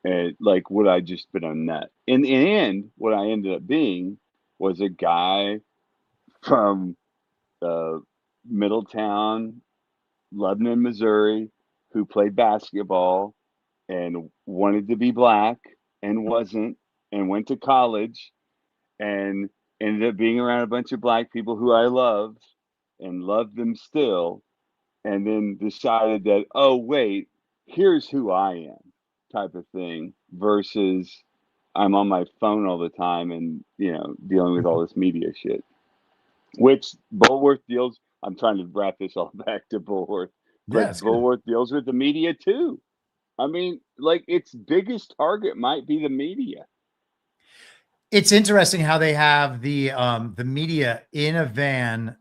and like would I just been a nut? In the end, what I ended up being was a guy from uh, Middletown, Lebanon, Missouri, who played basketball and wanted to be black and wasn't, and went to college and ended up being around a bunch of black people who I loved and loved them still, and then decided that, oh, wait, here's who I am type of thing versus I'm on my phone all the time and, dealing with all Mhm. this media shit, which Bulworth deals. I'm trying to wrap this all back to Bulworth, Yeah, but it's good. Bulworth deals with the media too. I mean, like its biggest target might be the media. It's interesting how they have the media in a van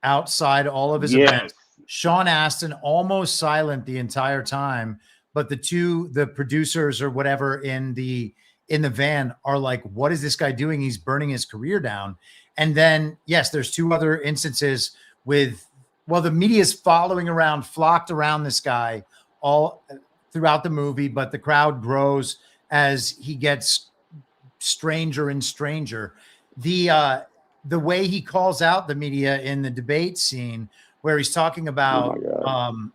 outside all of his events. Yes. Sean Astin almost silent the entire time, but the producers or whatever in the van are like, "What is this guy doing? He's burning his career down." And then yes, there's two other instances with the media is following around, flocked around this guy all throughout the movie, but the crowd grows as he gets stranger and stranger. The way he calls out the media in the debate scene where he's talking Oh my about God.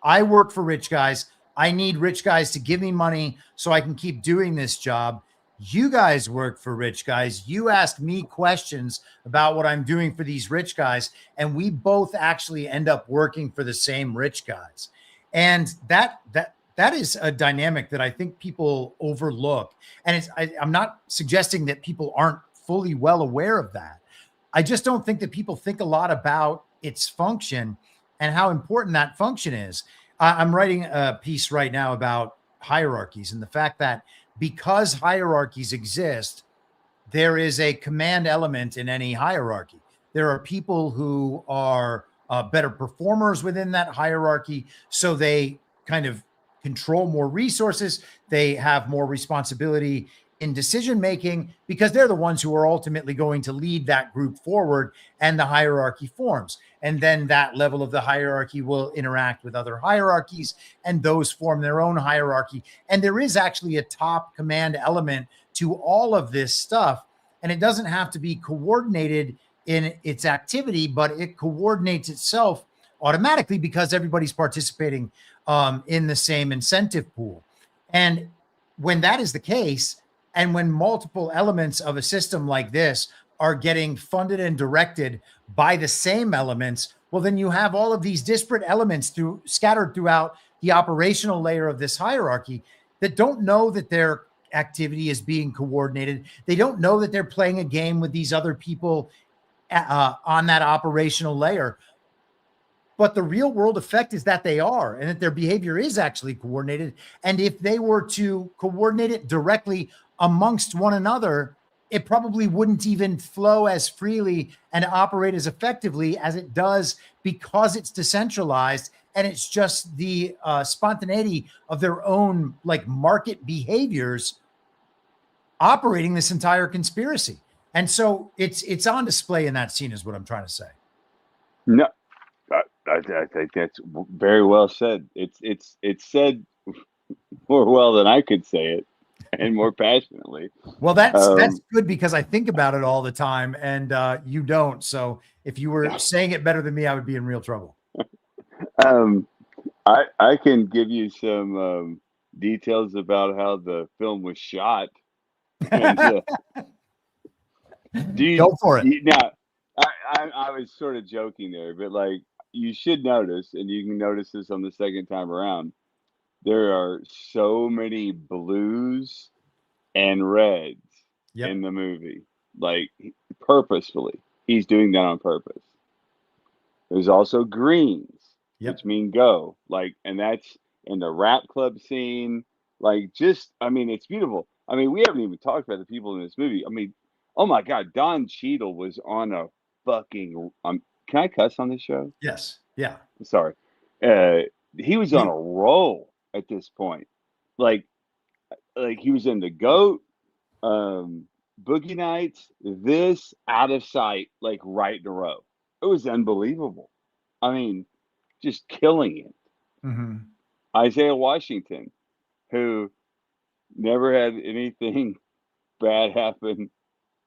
I work for rich guys. I need rich guys to give me money so I can keep doing this job. You guys work for rich guys. You ask me questions about what I'm doing for these rich guys, and we both actually end up working for the same rich guys. And that is a dynamic that I think people overlook. And I'm not suggesting that people aren't fully well aware of that. I just don't think that people think a lot about its function and how important that function is. I'm writing a piece right now about hierarchies and the fact that because hierarchies exist, there is a command element in any hierarchy. There are people who are better performers within that hierarchy, so they kind of control more resources. They have more responsibility in decision making because they're the ones who are ultimately going to lead that group forward, and the hierarchy forms. And then that level of the hierarchy will interact with other hierarchies, and those form their own hierarchy. And there is actually a top command element to all of this stuff. And it doesn't have to be coordinated in its activity, but it coordinates itself automatically because everybody's participating in the same incentive pool. And when that is the case, and when multiple elements of a system like this are getting funded and directed by the same elements, well, then you have all of these disparate elements scattered throughout the operational layer of this hierarchy that don't know that their activity is being coordinated. They don't know that they're playing a game with these other people on that operational layer. But the real world effect is that they are, and that their behavior is actually coordinated. And if they were to coordinate it directly amongst one another, it probably wouldn't even flow as freely and operate as effectively as it does because it's decentralized and it's just the spontaneity of their own like market behaviors operating this entire conspiracy. And so it's on display in that scene is what I'm trying to say. No, I think that's very well said. It's said more well than I could say it, and more passionately. Well, that's Um, good because I think about it all the time, and you don't. So if you were saying it better than me, I would be in real trouble. um, I can give you some details about how the film was shot, and do Go for it. now? I was sort of joking there, but like you should notice, and you can notice this on the second time around. There are so many blues and reds Yep. in the movie, like purposefully. He's doing that on purpose. There's also greens, which Yep. mean go, like, and that's in the rap club scene. Like, just, I mean, it's beautiful. I mean, we haven't even talked about the people in this movie. I mean, oh my God, Don Cheadle was on a fucking can I cuss on this show? Yes. Yeah. Sorry. He was on a roll at this point. Like he was in The Goat, Boogie Nights, this, Out of Sight, like right in a row. It was unbelievable. I mean, just killing it. Mm-hmm. Isaiah Washington, who never had anything bad happen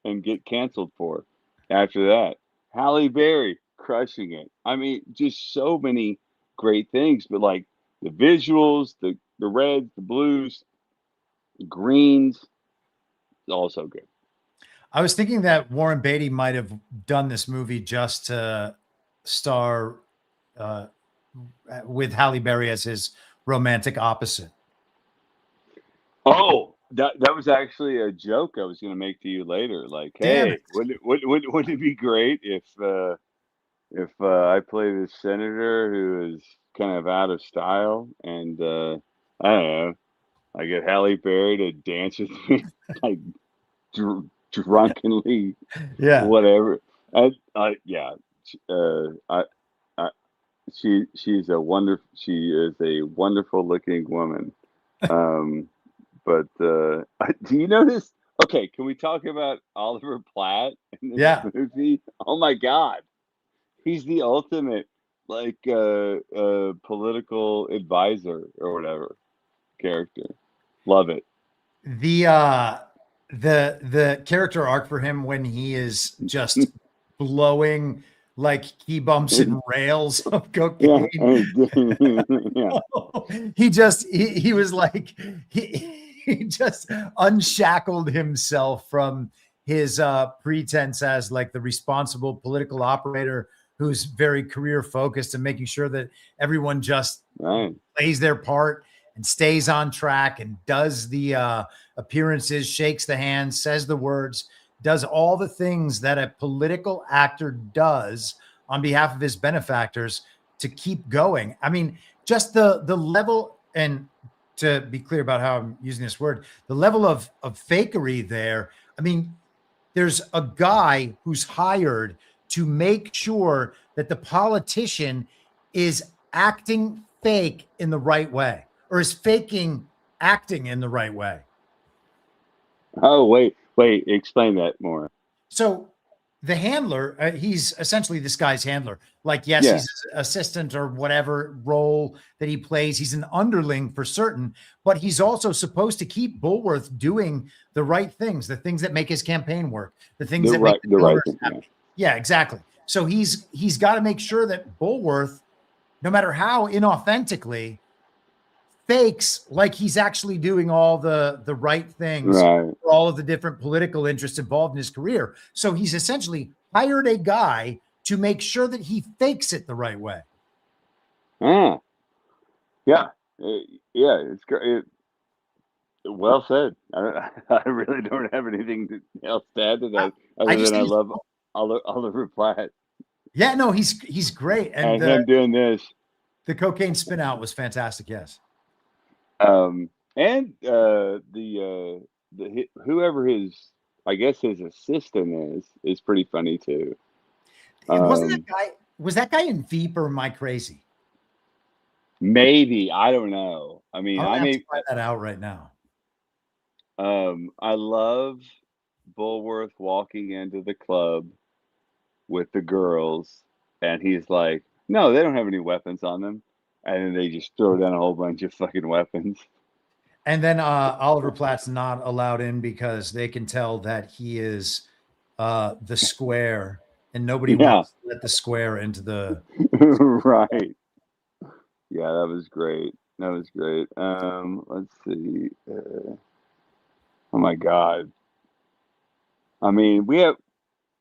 and get canceled for after that. Halle Berry crushing it. I mean, just so many great things, but like the visuals, the reds, the blues, the greens, also good. I was thinking that Warren Beatty might have done this movie just to star with Halle Berry as his romantic opposite. Oh, that was actually a joke I was going to make to you later. Like, Damn hey, it. wouldn't it be great if I play this senator who is kind of out of style, and I don't know, I get Halle Berry to dance with me like drunkenly, Yeah. whatever. Yeah, I, she is a wonderful looking woman. But do you notice? Okay, can we talk about Oliver Platt in this Yeah. movie? Oh my God, he's the ultimate like political advisor or whatever character. Love it. The character arc for him when he is just blowing like key bumps and rails of Yeah, cocaine. yeah. He was like he just unshackled himself from his pretense as like the responsible political operator who's very career focused and making sure that everyone just Right. plays their part and stays on track and does the appearances, shakes the hand, says the words, does all the things that a political actor does on behalf of his benefactors to keep going. I mean, just the level, and to be clear about how I'm using this word, the level of fakery there. I mean, there's a guy who's hired to make sure that the politician is acting fake in the right way, or is faking acting in the right way. Oh, wait, explain that more. So the handler, he's essentially this guy's handler. Like, yes, Yeah. he's an assistant or whatever role that he plays. He's an underling for certain, but he's also supposed to keep Bulworth doing the right things, the things that make his campaign work, the things that make the right donors thing. happy. Yeah, exactly. So he's got to make sure that Bulworth, no matter how inauthentically, fakes like he's actually doing all the right things Right. for all of the different political interests involved in his career. So he's essentially hired a guy to make sure that he fakes it the right way. Yeah. Yeah. It's great. Well said. I really don't have anything else to add to that other than I love Oliver Platt. Yeah, no, he's great, and him doing this. The cocaine spin out was fantastic. Yes. And the whoever his, I guess his assistant is pretty funny too. Was that guy in Veep, or am I crazy? Maybe, I don't know. I mean, I may find that out right now. I love Bullworth walking into the club with the girls, and he's like, "No, they don't have any weapons on them," and then they just throw down a whole bunch of fucking weapons. And then Oliver Platt's not allowed in because they can tell that he is the square, and nobody wants to let the square into the right. Yeah, that was great. Let's see. Oh my God. I mean, we have,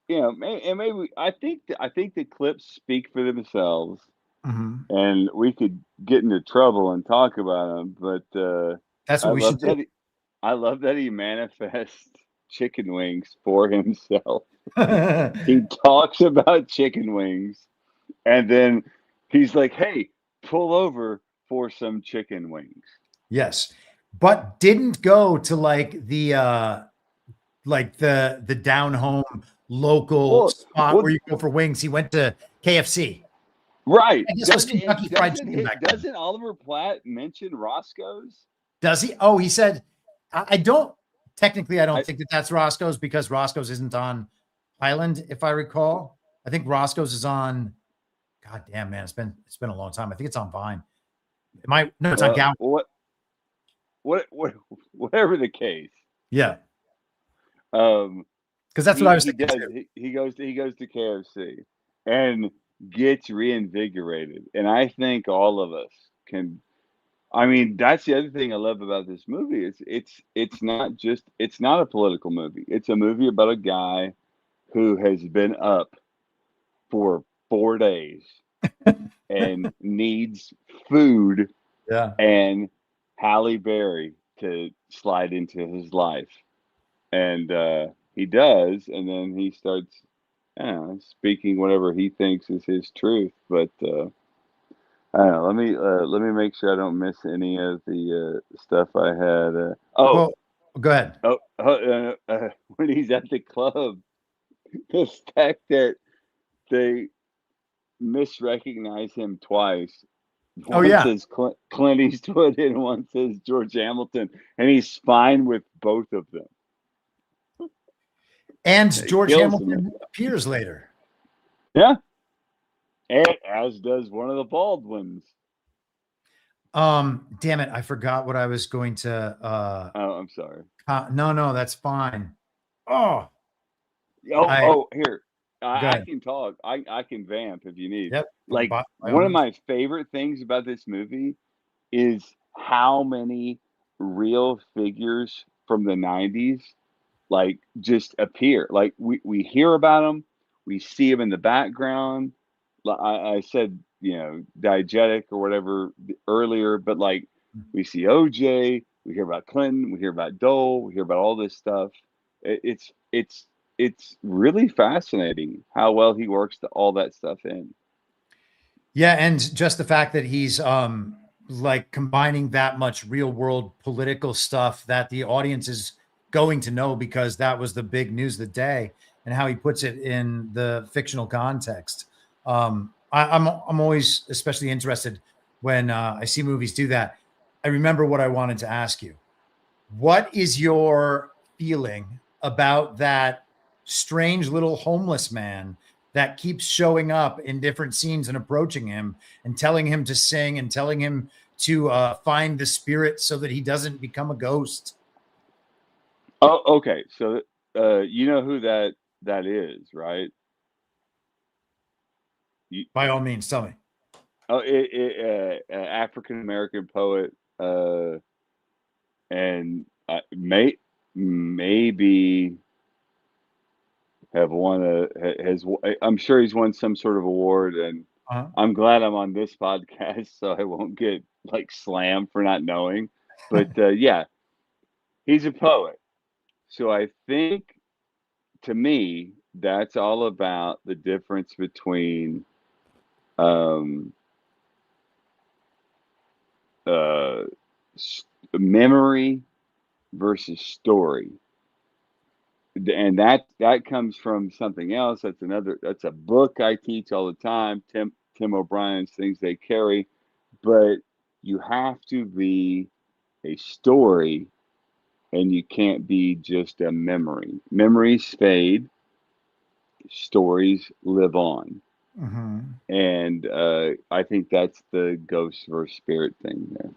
and maybe I think the clips speak for themselves, and we could get into trouble and talk about them. But that's what we should do. I love that he manifests chicken wings for himself. He talks about chicken wings, and then he's like, "Hey, pull over for some chicken wings." Yes, but didn't go to like the down home local Well, spot well, where you go for wings. He went to KFC. right. I guess it was Kentucky Fried Chicken back then. Doesn't Oliver Platt mention Roscoe's? Does he? Oh, he said, I don't technically, I don't I, think that that's Roscoe's because Roscoe's isn't on Highland, if I recall. I think Roscoe's is on, God damn, man, it's been a long time. I think it's on Vine. No, it's on Gowan. Whatever the case. Yeah. Um, Because that's what I was he thinking. does. He goes to KFC and gets reinvigorated, and I think all of us can. I mean, that's the other thing I love about this movie. It's not a political movie. It's a movie about a guy who has been up for 4 days and needs food Yeah. and Halle Berry to slide into his life, and he does, and then he starts, speaking whatever he thinks is his truth. But I don't know. Let me make sure I don't miss any of the stuff I had. Well, go ahead. When he's at the club, the fact that they misrecognize him twice. One says Clint Eastwood and one says George Hamilton, and he's fine with both of them. And George kills Hamilton appears later. Yeah. And as does one of the Baldwins. Damn it, I forgot what I was going to Oh, I'm sorry. No, that's fine. Here. I can talk. I can vamp if you need. Yep. Like, By one all of my favorite things about this movie is how many real figures from the 90s like just appear. Like we hear about them, we see them in the background. I said, diegetic or whatever earlier, but like we see OJ, we hear about Clinton, we hear about Dole, we hear about all this stuff. It's really fascinating how well he works all that stuff in. Yeah, and just the fact that he's like combining that much real world political stuff that the audience is going to know because that was the big news of the day, and how he puts it in the fictional context. I'm always especially interested when I see movies do that. I remember what I wanted to ask you. What is your feeling about that strange little homeless man that keeps showing up in different scenes and approaching him and telling him to sing and telling him to find the spirit so that he doesn't become a ghost? Oh, okay. So you know who that is, right? By all means, tell me. African American poet, and maybe have won I'm sure he's won some sort of award, and I'm glad I'm on this podcast so I won't get like slammed for not knowing. But yeah, he's a poet. So I think, to me, that's all about the difference between memory versus story, and that comes from something else. That's a book I teach all the time, Tim O'Brien's Things They Carry. But you have to be a story, and you can't be just a memory. Memories fade, stories live on. Mm-hmm. And I think that's the ghost versus spirit thing there.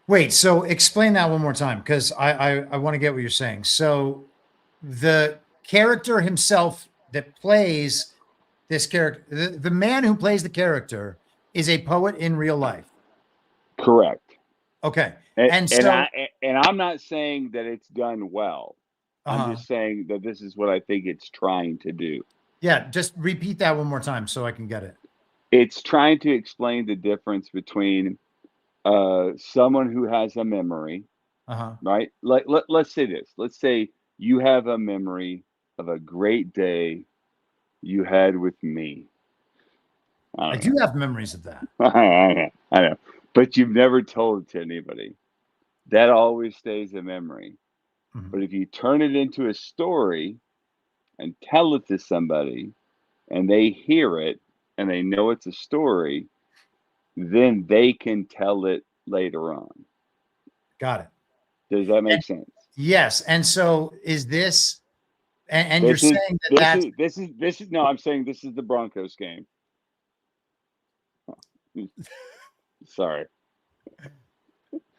Wait, so explain that one more time, because I want to get what you're saying. So the character himself that plays this character, the man who plays the character, is a poet in real life. Correct. Okay. And I'm not saying that it's done well. I'm just saying that this is what I think it's trying to do. Yeah, just repeat that one more time so I can get it. It's trying to explain the difference between someone who has a memory, right? Let's say this. Let's say you have a memory of a great day you had with me. I do have memories of that. I know. But you've never told it to anybody. That always stays a memory. Mm-hmm. But if you turn it into a story, and tell it to somebody, and they hear it and they know it's a story, then they can tell it later on. Got it. Does that make sense? Yes. And so is this, and you're saying this is no, I'm saying this is the Broncos game. Sorry.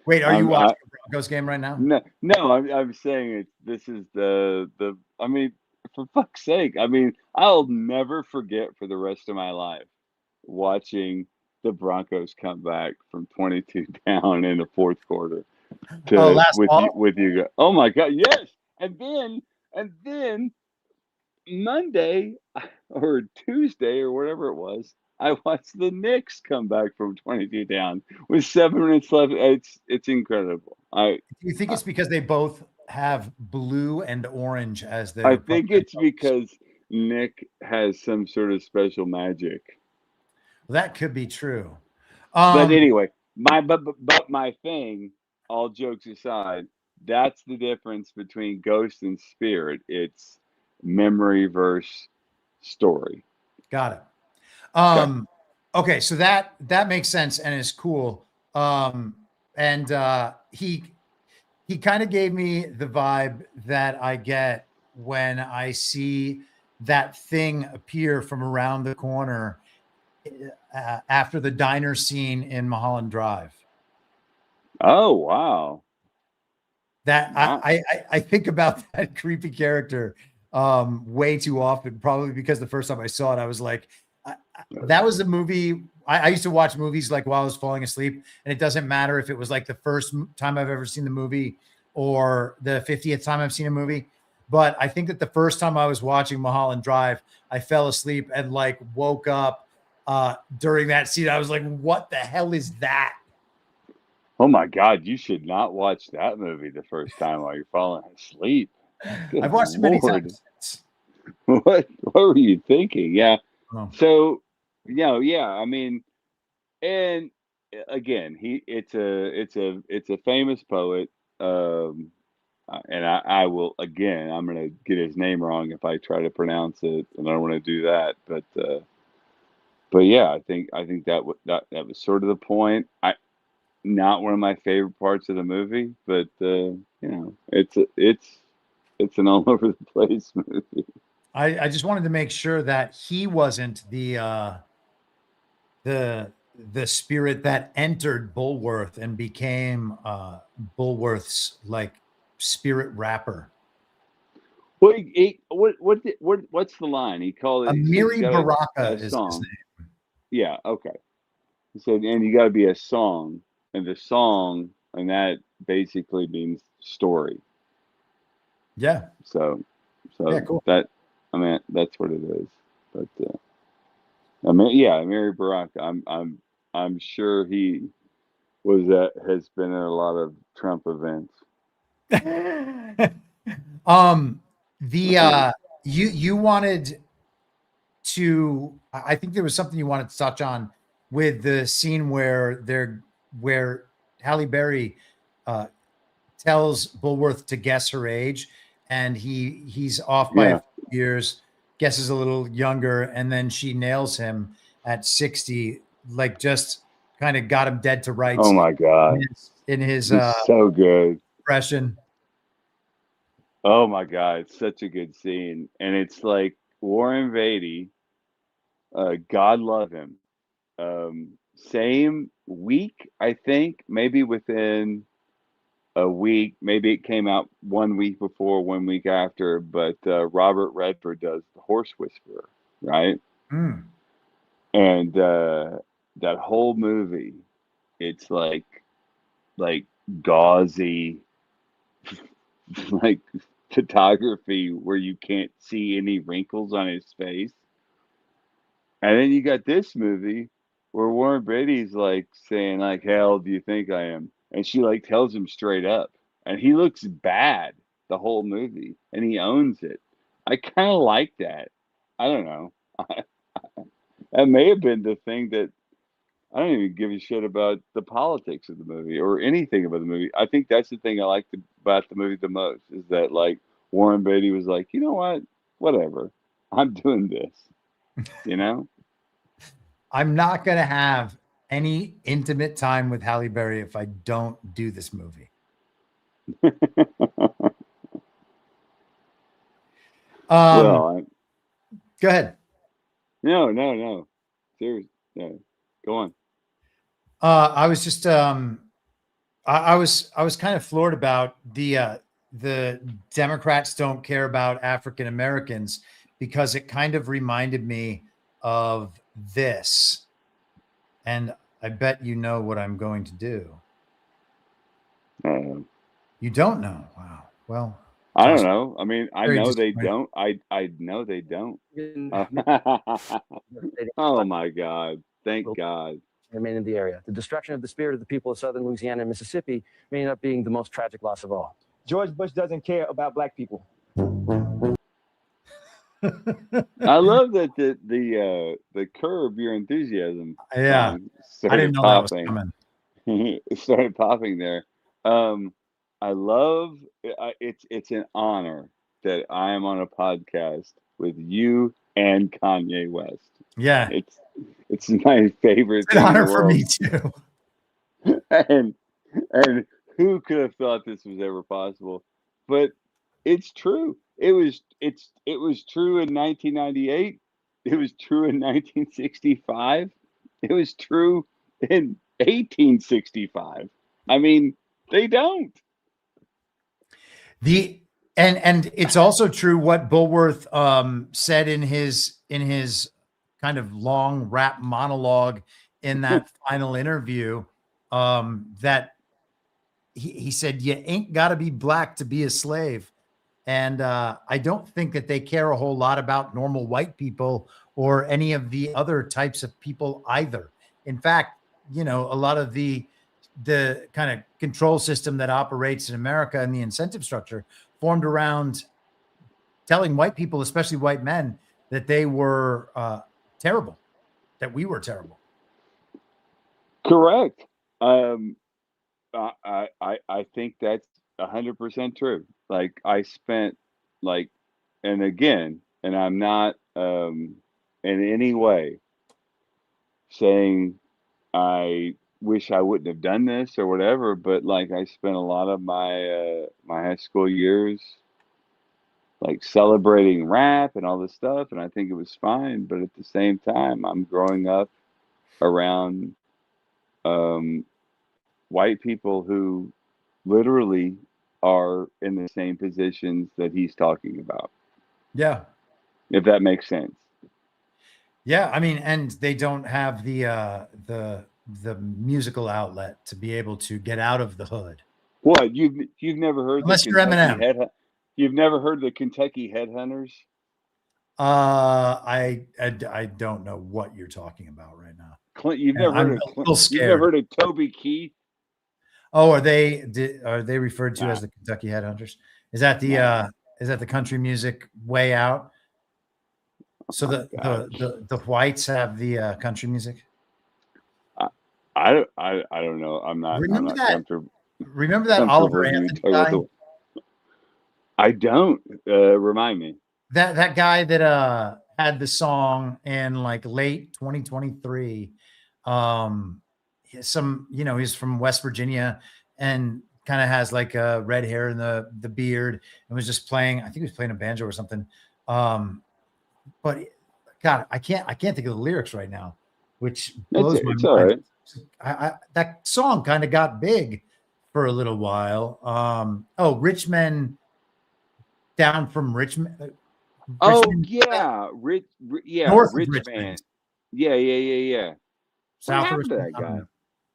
Wait, are you watching the Broncos game right now? No, I'm saying this is the I mean, for fuck's sake. I mean, I'll never forget for the rest of my life watching the Broncos come back from 22 down in the fourth quarter with you guys. Oh my God, yes. And then Monday or Tuesday or whatever it was, I watched the Knicks come back from 22 down with 7 minutes left. It's incredible. Do you think it's because they both have blue and orange as their? I think it's because Nick has some sort of special magic. Well, that could be true. But anyway, my thing, all jokes aside, that's the difference between ghost and spirit. It's memory versus story. Got it. Okay, so that makes sense and is cool. And he kind of gave me the vibe that I get when I see that thing appear from around the corner after the diner scene in Mulholland Drive. Oh wow. That wow. I think about that creepy character way too often, probably because the first time I saw it, I was like, that was a movie. I used to watch movies like while I was falling asleep, and it doesn't matter if it was like the first time I've ever seen the movie or the 50th time I've seen a movie. But I think that the first time I was watching Mulholland Drive, I fell asleep and like woke up during that scene. I was like, what the hell is that? Oh my God, you should not watch that movie the first time while you're falling asleep. Good I've watched it many times. What were you thinking? Yeah. Oh. So, yeah. I mean, and again, it's a famous poet. And I will, again, I'm going to get his name wrong if I try to pronounce it, and I don't want to do that. But yeah, I think that was sort of the point. Not one of my favorite parts of the movie, but it's an all over the place movie. I just wanted to make sure that he wasn't the spirit that entered Bulworth and became Bulworth's like spirit rapper. Well, what's the line? He called it Amiri Baraka is his name. Yeah, okay. He said, and you got to be a song, and the song, and that basically means story. Yeah. So yeah, cool. That, I mean, that's what it is. But I mean, yeah, Amiri Baraka. I'm sure he has been in a lot of Trump events. You wanted to, I think there was something you wanted to touch on with the scene where Halle Berry tells Bulworth to guess her age, and he's off by a few years, guesses a little younger, and then she nails him at 60, like just kind of got him dead to rights. Oh my God. In his so good impression. Oh my God, it's such a good scene. And it's like Warren Beatty, God love him. Same week, I think, maybe within a week, maybe it came out 1 week before, 1 week after, but Robert Redford does The Horse Whisperer, right? Mm. And that whole movie, it's like gauzy, like photography where you can't see any wrinkles on his face. And then you got this movie where Warren Beatty's like saying like, how old do you think I am? And she like tells him straight up, and he looks bad the whole movie, and he owns it. I kind of like that. I don't know. That may have been the thing that I don't even give a shit about the politics of the movie or anything about the movie. I think that's the thing I liked about the movie the most, is that like Warren Beatty was like, you know what? whatever. I'm doing this, you know? I'm not going to have any intimate time with Halle Berry if I don't do this movie. Well, Go ahead. no. Seriously, no. Go on. I was just I was kind of floored about the Democrats don't care about African Americans, because it kind of reminded me of this, and I bet you know what I'm going to do. You don't know? Wow. Well, I don't know. I mean, I very know they disappointing. don't. I know they don't. Oh my God! Thank God. Remain in the area. The destruction of the spirit of the people of southern Louisiana and Mississippi may end up being the most tragic loss of all. George Bush doesn't care about black people. I love that the Curb Your Enthusiasm Yeah, song I didn't started know that was popping. coming. It started popping there. I love it's an honor that I am on a podcast with you and Kanye West. Yeah, It's my favorite it's an thing in the honor for world. me too. And who could have thought this was ever possible? But it's true. It was true in 1998. It was true in 1965. It was true in 1865. I mean, they don't. And it's also true what Bulworth said in his kind of long rap monologue in that final interview, that he said, you ain't got to be black to be a slave. And I don't think that they care a whole lot about normal white people or any of the other types of people either. In fact, you know, a lot of the kind of control system that operates in America and the incentive structure formed around telling white people, especially white men, that they were terrible, that we were terrible. Correct. I think that's 100% true. Like I spent like, and again, and I'm not in any way saying I wish I wouldn't have done this or whatever, but like I spent a lot of my my high school years like celebrating rap and all this stuff, and I think it was fine. But at the same time, I'm growing up around white people who literally are in the same positions that he's talking about. Yeah. If that makes sense. Yeah. I mean, and they don't have the musical outlet to be able to get out of the hood. What, you've never heard Unless the you're Kentucky Eminem. You've never heard the Kentucky Headhunters? I don't know what you're talking about right now. You've never I'm heard a of little You've never scared. heard of Toby Keith? Oh, are they referred to Nah. as the Kentucky Headhunters? Is that the country music way out? So the whites have the country music. I don't know. I'm not comfortable. Remember that Oliver Anthony guy? I don't. Remind me. That guy that had the song in like late 2023. He's from West Virginia and kind of has like red hair and the beard, and was just playing, I think he was playing a banjo or something. But God, I can't think of the lyrics right now, which blows my mind. All right. That song kind of got big for a little while. Rich Men Down from Richmond. Yeah, Rich North Man. of Richmond. Yeah. South what happened of to that guy?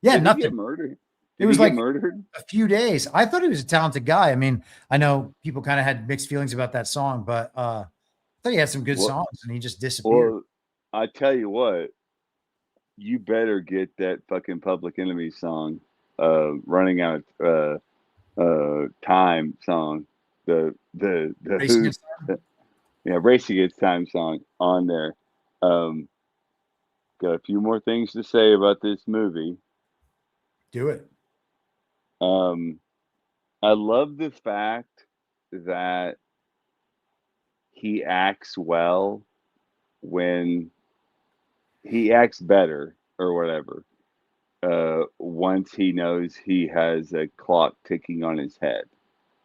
Yeah, Did nothing. He get murdered? It was like murdered a few days. I thought he was a talented guy. I mean, I know people kind of had mixed feelings about that song, but I thought he had some good songs, and he just disappeared. Well, I tell you what, you better get that fucking Public Enemy song, "Running Out of Time" song, the Racing Against Time? Racing Against Time song on there. Got a few more things to say about this movie. Do it. I love the fact that he acts well when he acts better or whatever. Once he knows he has a clock ticking on his head,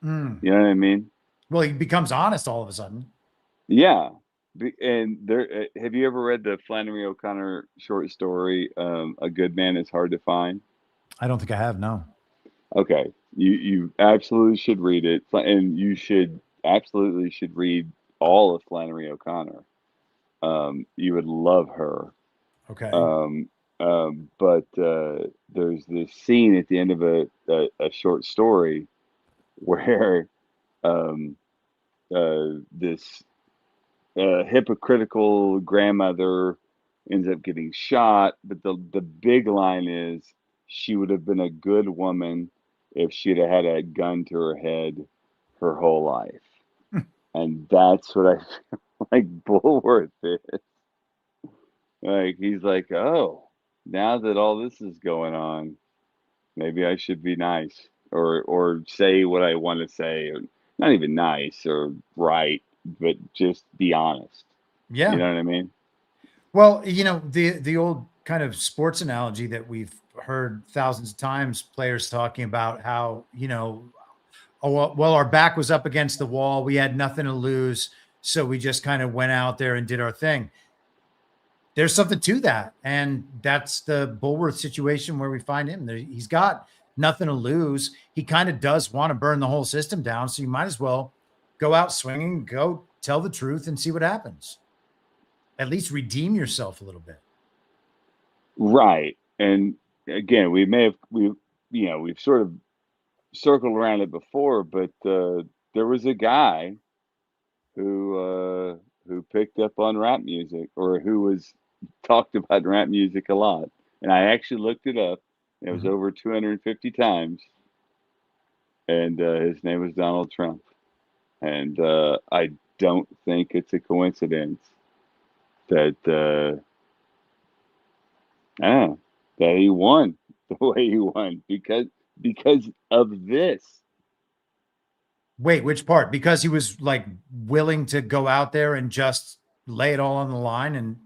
Mm. you know what I mean? Well, he becomes honest all of a sudden. Yeah. And there, have you ever read the Flannery O'Connor short story, "A Good Man Is Hard to Find"? I don't think I have. No. Okay, you absolutely should read it, and you should absolutely should read all of Flannery O'Connor. You would love her. Okay. But there's this scene at the end of a short story where um, this hypocritical grandmother ends up getting shot. But the big line is she would have been a good woman if she'd have had a gun to her head her whole life. And that's what I feel like Bulworth is. Like he's like, oh, now that all this is going on, maybe I should be nice or say what I want to say, or not even nice or right, but just be honest. Yeah. You know what I mean? Well, the old kind of sports analogy that we've heard thousands of times, players talking about how, oh, well, our back was up against the wall. We had nothing to lose. So we just kind of went out there and did our thing. There's something to that. And that's the Bulworth situation where we find him. He's got nothing to lose. He kind of does want to burn the whole system down. So you might as well go out swinging, go tell the truth and see what happens. At least redeem yourself a little bit. Right. And again, we've sort of circled around it before, but there was a guy who picked up on rap music, or who was talked about rap music a lot. And I actually looked it up. It was over 250 times. And his name was Donald Trump. And I don't think it's a coincidence that that he won the way he won because of this. Wait, which part? Because he was like willing to go out there and just lay it all on the line and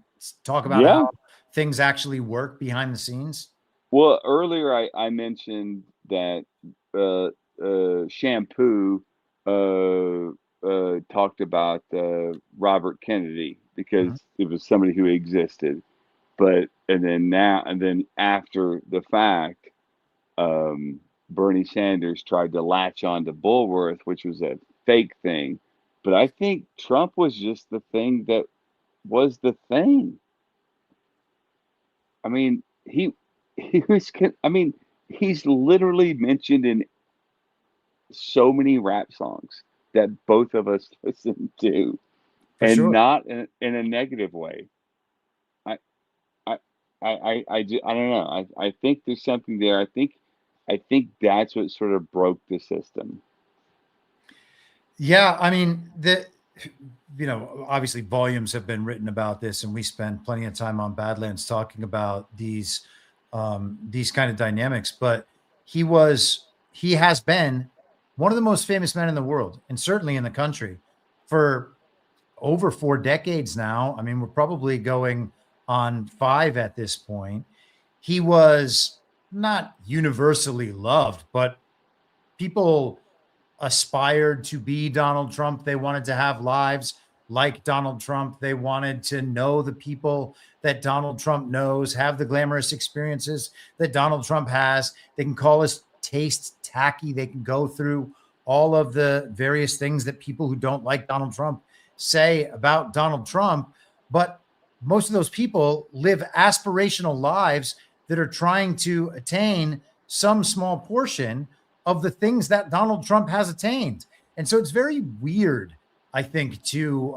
talk about Yeah. how things actually work behind the scenes. Well, earlier I mentioned that Shampoo talked about Robert Kennedy because it was somebody who existed. And then after the fact, Bernie Sanders tried to latch on to Bulworth, which was a fake thing. But I think Trump was just the thing that was the thing. I mean, he was. I mean, he's literally mentioned in so many rap songs that both of us listen to, and sure. not in a negative way. I don't know. I think there's something there. I think that's what sort of broke the system. Yeah, I mean, obviously volumes have been written about this, and we spend plenty of time on Badlands talking about these kind of dynamics. But he has been one of the most famous men in the world, and certainly in the country, for over 4 decades now. I mean, we're probably going on 5 at this point. He was not universally loved, but people aspired to be Donald Trump. They wanted to have lives like Donald Trump. They wanted to know the people that Donald Trump knows, have the glamorous experiences that Donald Trump has. They can call his taste tacky. They can go through all of the various things that people who don't like Donald Trump say about Donald Trump. But most of those people live aspirational lives that are trying to attain some small portion of the things that Donald Trump has attained. And so it's very weird, I think, to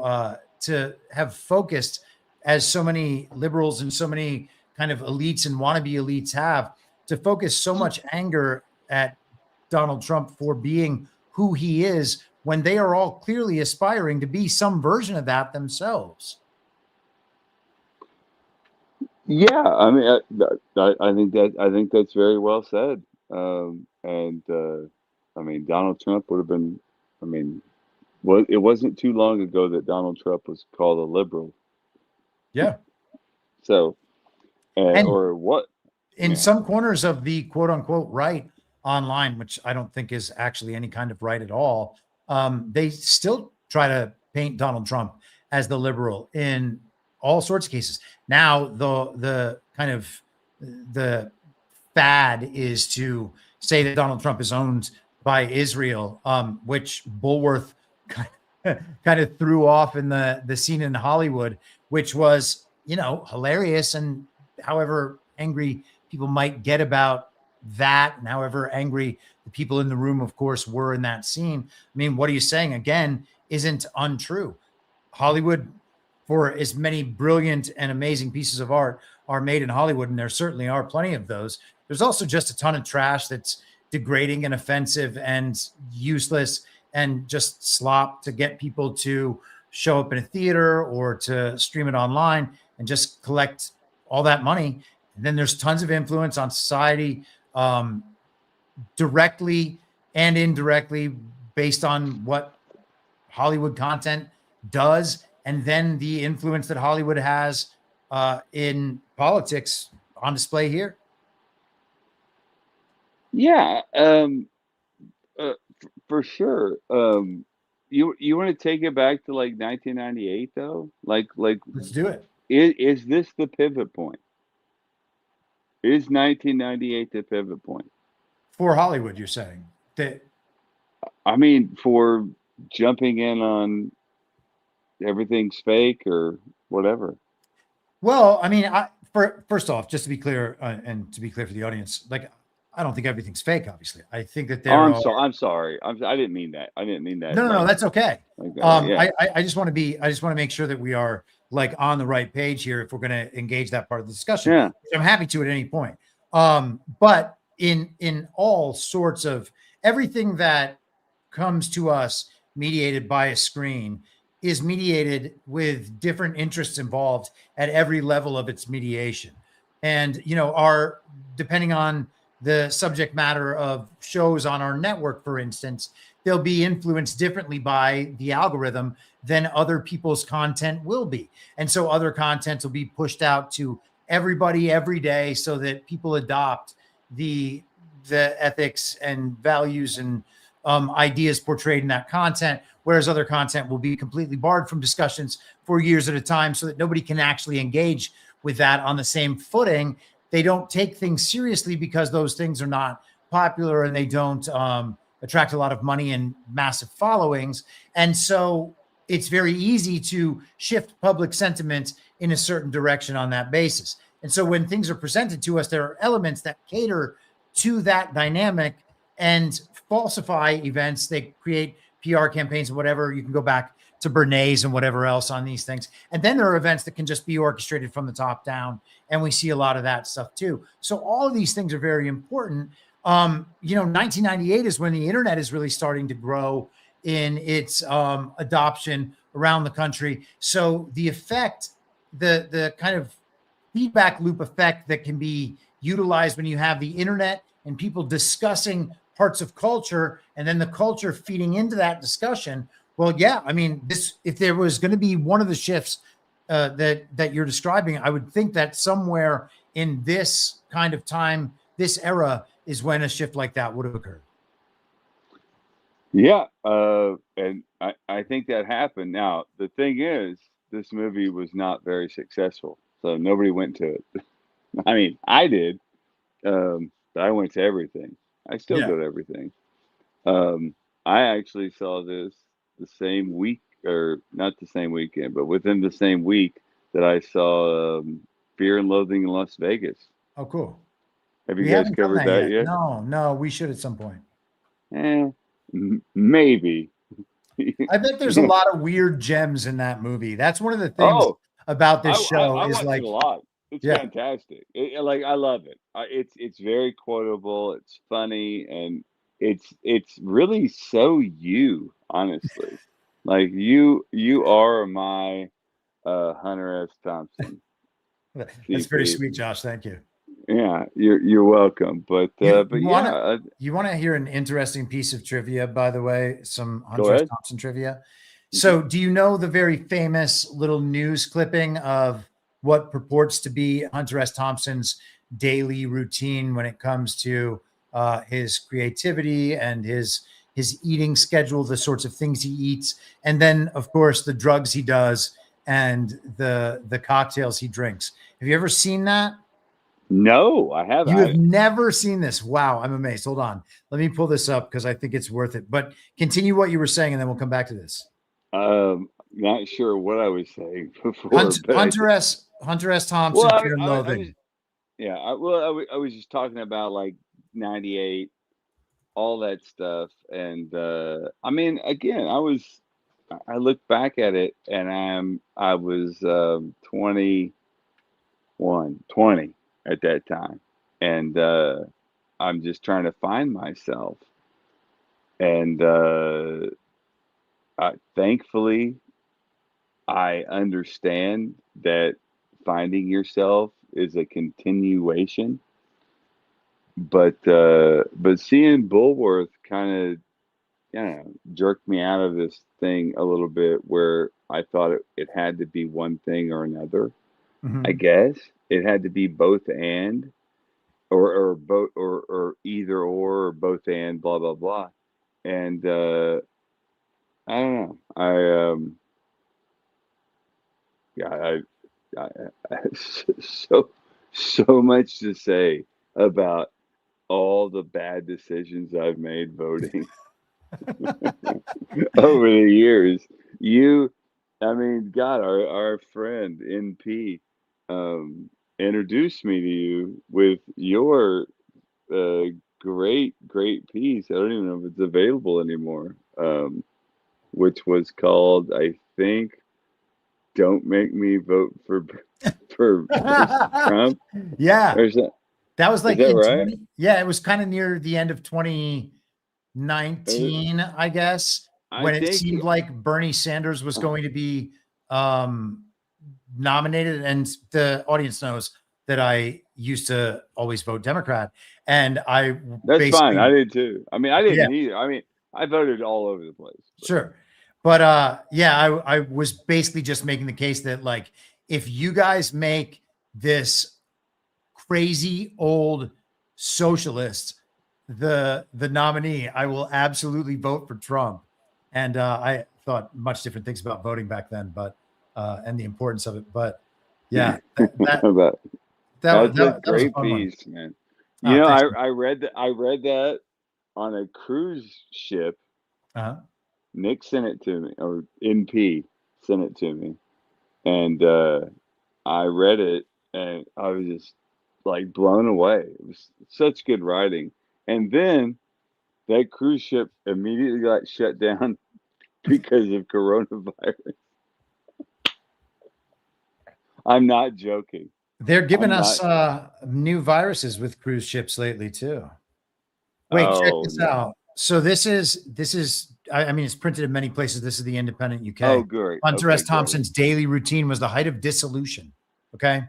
have focused, as so many liberals and so many kind of elites and wannabe elites have, to focus so much anger at Donald Trump for being who he is, when they are all clearly aspiring to be some version of that themselves. Yeah, I mean, I think that's very well said. I mean, Donald Trump would have been. I mean, Well, it wasn't too long ago that Donald Trump was called a liberal. Yeah. So, And or what? in Yeah. some corners of the quote unquote right online, which I don't think is actually any kind of right at all, they still try to paint Donald Trump as the liberal in all sorts of cases. Now, the kind of the fad is to say that Donald Trump is owned by Israel, which Bulworth kind of threw off in the scene in Hollywood, which was, you know, hilarious. And however angry people might get about that, and however angry the people in the room, of course, were in that scene. I mean, what are you saying again isn't untrue. Hollywood, for as many brilliant and amazing pieces of art are made in Hollywood, and there certainly are plenty of those, there's also just a ton of trash that's degrading and offensive and useless and just slop to get people to show up in a theater or to stream it online and just collect all that money. And then there's tons of influence on society, directly and indirectly, based on what Hollywood content does, and then the influence that Hollywood has in politics on display here. Yeah, for sure. You want to take it back to like 1998 though? Like Let's do it. is this the pivot point? Is 1998 the pivot point? For Hollywood, you're saying that? I mean, for jumping in on everything's fake or whatever. Well, I mean, first off, just to be clear, and to be clear for the audience, like, I don't think everything's fake. Obviously, I think that there. I'm sorry. I didn't mean that. I didn't mean that. No, that's okay. Like that, yeah. I just want to make sure that we are like on the right page here if we're going to engage that part of the discussion. Yeah. I'm happy to at any point. But in all sorts of everything that comes to us mediated by a screen is mediated with different interests involved at every level of its mediation. And, you know, depending on the subject matter of shows on our network, for instance, they'll be influenced differently by the algorithm than other people's content will be. And so other content will be pushed out to everybody every day so that people adopt the ethics and values and ideas portrayed in that content, whereas other content will be completely barred from discussions for years at a time so that nobody can actually engage with that on the same footing. They don't take things seriously because those things are not popular and they don't attract a lot of money and massive followings. And so it's very easy to shift public sentiment in a certain direction on that basis. And so when things are presented to us, there are elements that cater to that dynamic and falsify events. They create PR campaigns and whatever. You can go back to Bernays and whatever else on these things. And then there are events that can just be orchestrated from the top down. And we see a lot of that stuff too. So all of these things are very important. 1998 is when the internet is really starting to grow in its adoption around the country. So the effect, the kind of feedback loop effect that can be utilized when you have the internet and people discussing parts of culture and then the culture feeding into that discussion. Well, yeah, I mean, if there was going to be one of the shifts that you're describing, I would think that somewhere in this kind of time, this era is when a shift like that would have occurred. Yeah, and I think that happened. Now, the thing is, this movie was not very successful, so nobody went to it. I mean, I did, but I went to everything. I still go to everything. I actually saw this the same week, or not the same weekend, but within the same week that I saw Fear and Loathing in Las Vegas. Oh, cool. Have you guys covered that yet? No, we should at some point. Maybe. I bet there's a lot of weird gems in that movie. That's one of the things about this show. I is watched like it a lot. It's fantastic. I love it. It's very quotable. It's funny, and it's really so you, honestly. Like you are my Hunter S. Thompson. That's very sweet, Josh. Thank you. Yeah, you're welcome. But You, but you yeah, wanna you want to hear an interesting piece of trivia, by the way, some go Hunter S. ahead. Thompson trivia. Mhm. So, do you know the very famous little news clipping of what purports to be Hunter S. Thompson's daily routine when it comes to his creativity and his eating schedule, the sorts of things he eats, and then, of course, the drugs he does and the cocktails he drinks. Have you ever seen that? No, I have. You have never seen this. Wow, I'm amazed. Hold on. Let me pull this up because I think it's worth it. But continue what you were saying, and then we'll come back to this. Not sure what I was saying before, but Hunter S. well, Thompson, Fear and I was Loathing. yeah. I was just talking about like '98, all that stuff, and I mean, again, I look back at it, and I was 20 at that time, and I'm just trying to find myself, and thankfully, I understand that finding yourself is a continuation, but seeing Bulworth kind of, jerked me out of this thing a little bit where I thought it had to be one thing or another. I Mhm. guess it had to be both and, or both, or either or both and, blah blah blah. And I don't know. Yeah, I, so so much to say about all the bad decisions I've made voting over the years. You, I mean, God, our friend NP introduced me to you with your uh, great piece. I don't even know if it's available anymore. Which was called, I think, "Don't Make Me Vote for versus Trump," Yeah, or is that that was is like that in right? 20. Yeah, it was kind of near the end of Uh, 2019, I guess, I when it think seemed like Bernie Sanders was going to be um, nominated. And the audience knows that I used to always vote Democrat. And I that's fine. I basically, did too. I mean, I yeah, didn't either. I mean, I voted all over the place, but sure. But yeah, I was basically just making the case that like if you guys make this crazy old socialist the nominee, I will absolutely vote for Trump. And I thought much different things about voting back then, but and the importance of it. But yeah, but that's a that was a great fun one. piece, man. Oh, thanks. I read that on a cruise ship. Uh-huh. Nick sent it to me, or NP sent it to me, and I read it, and I was just like blown away. It was such good writing. And then that cruise ship immediately got shut down because of coronavirus. I'm not joking. They're giving I'm us not. new viruses with cruise ships lately too. Wait, check Oh this no. out. So this is I mean it's printed in many places. This is the Independent Oh UK. great. Hunter Okay, S. great. Thompson's daily routine was the height of dissolution. Okay.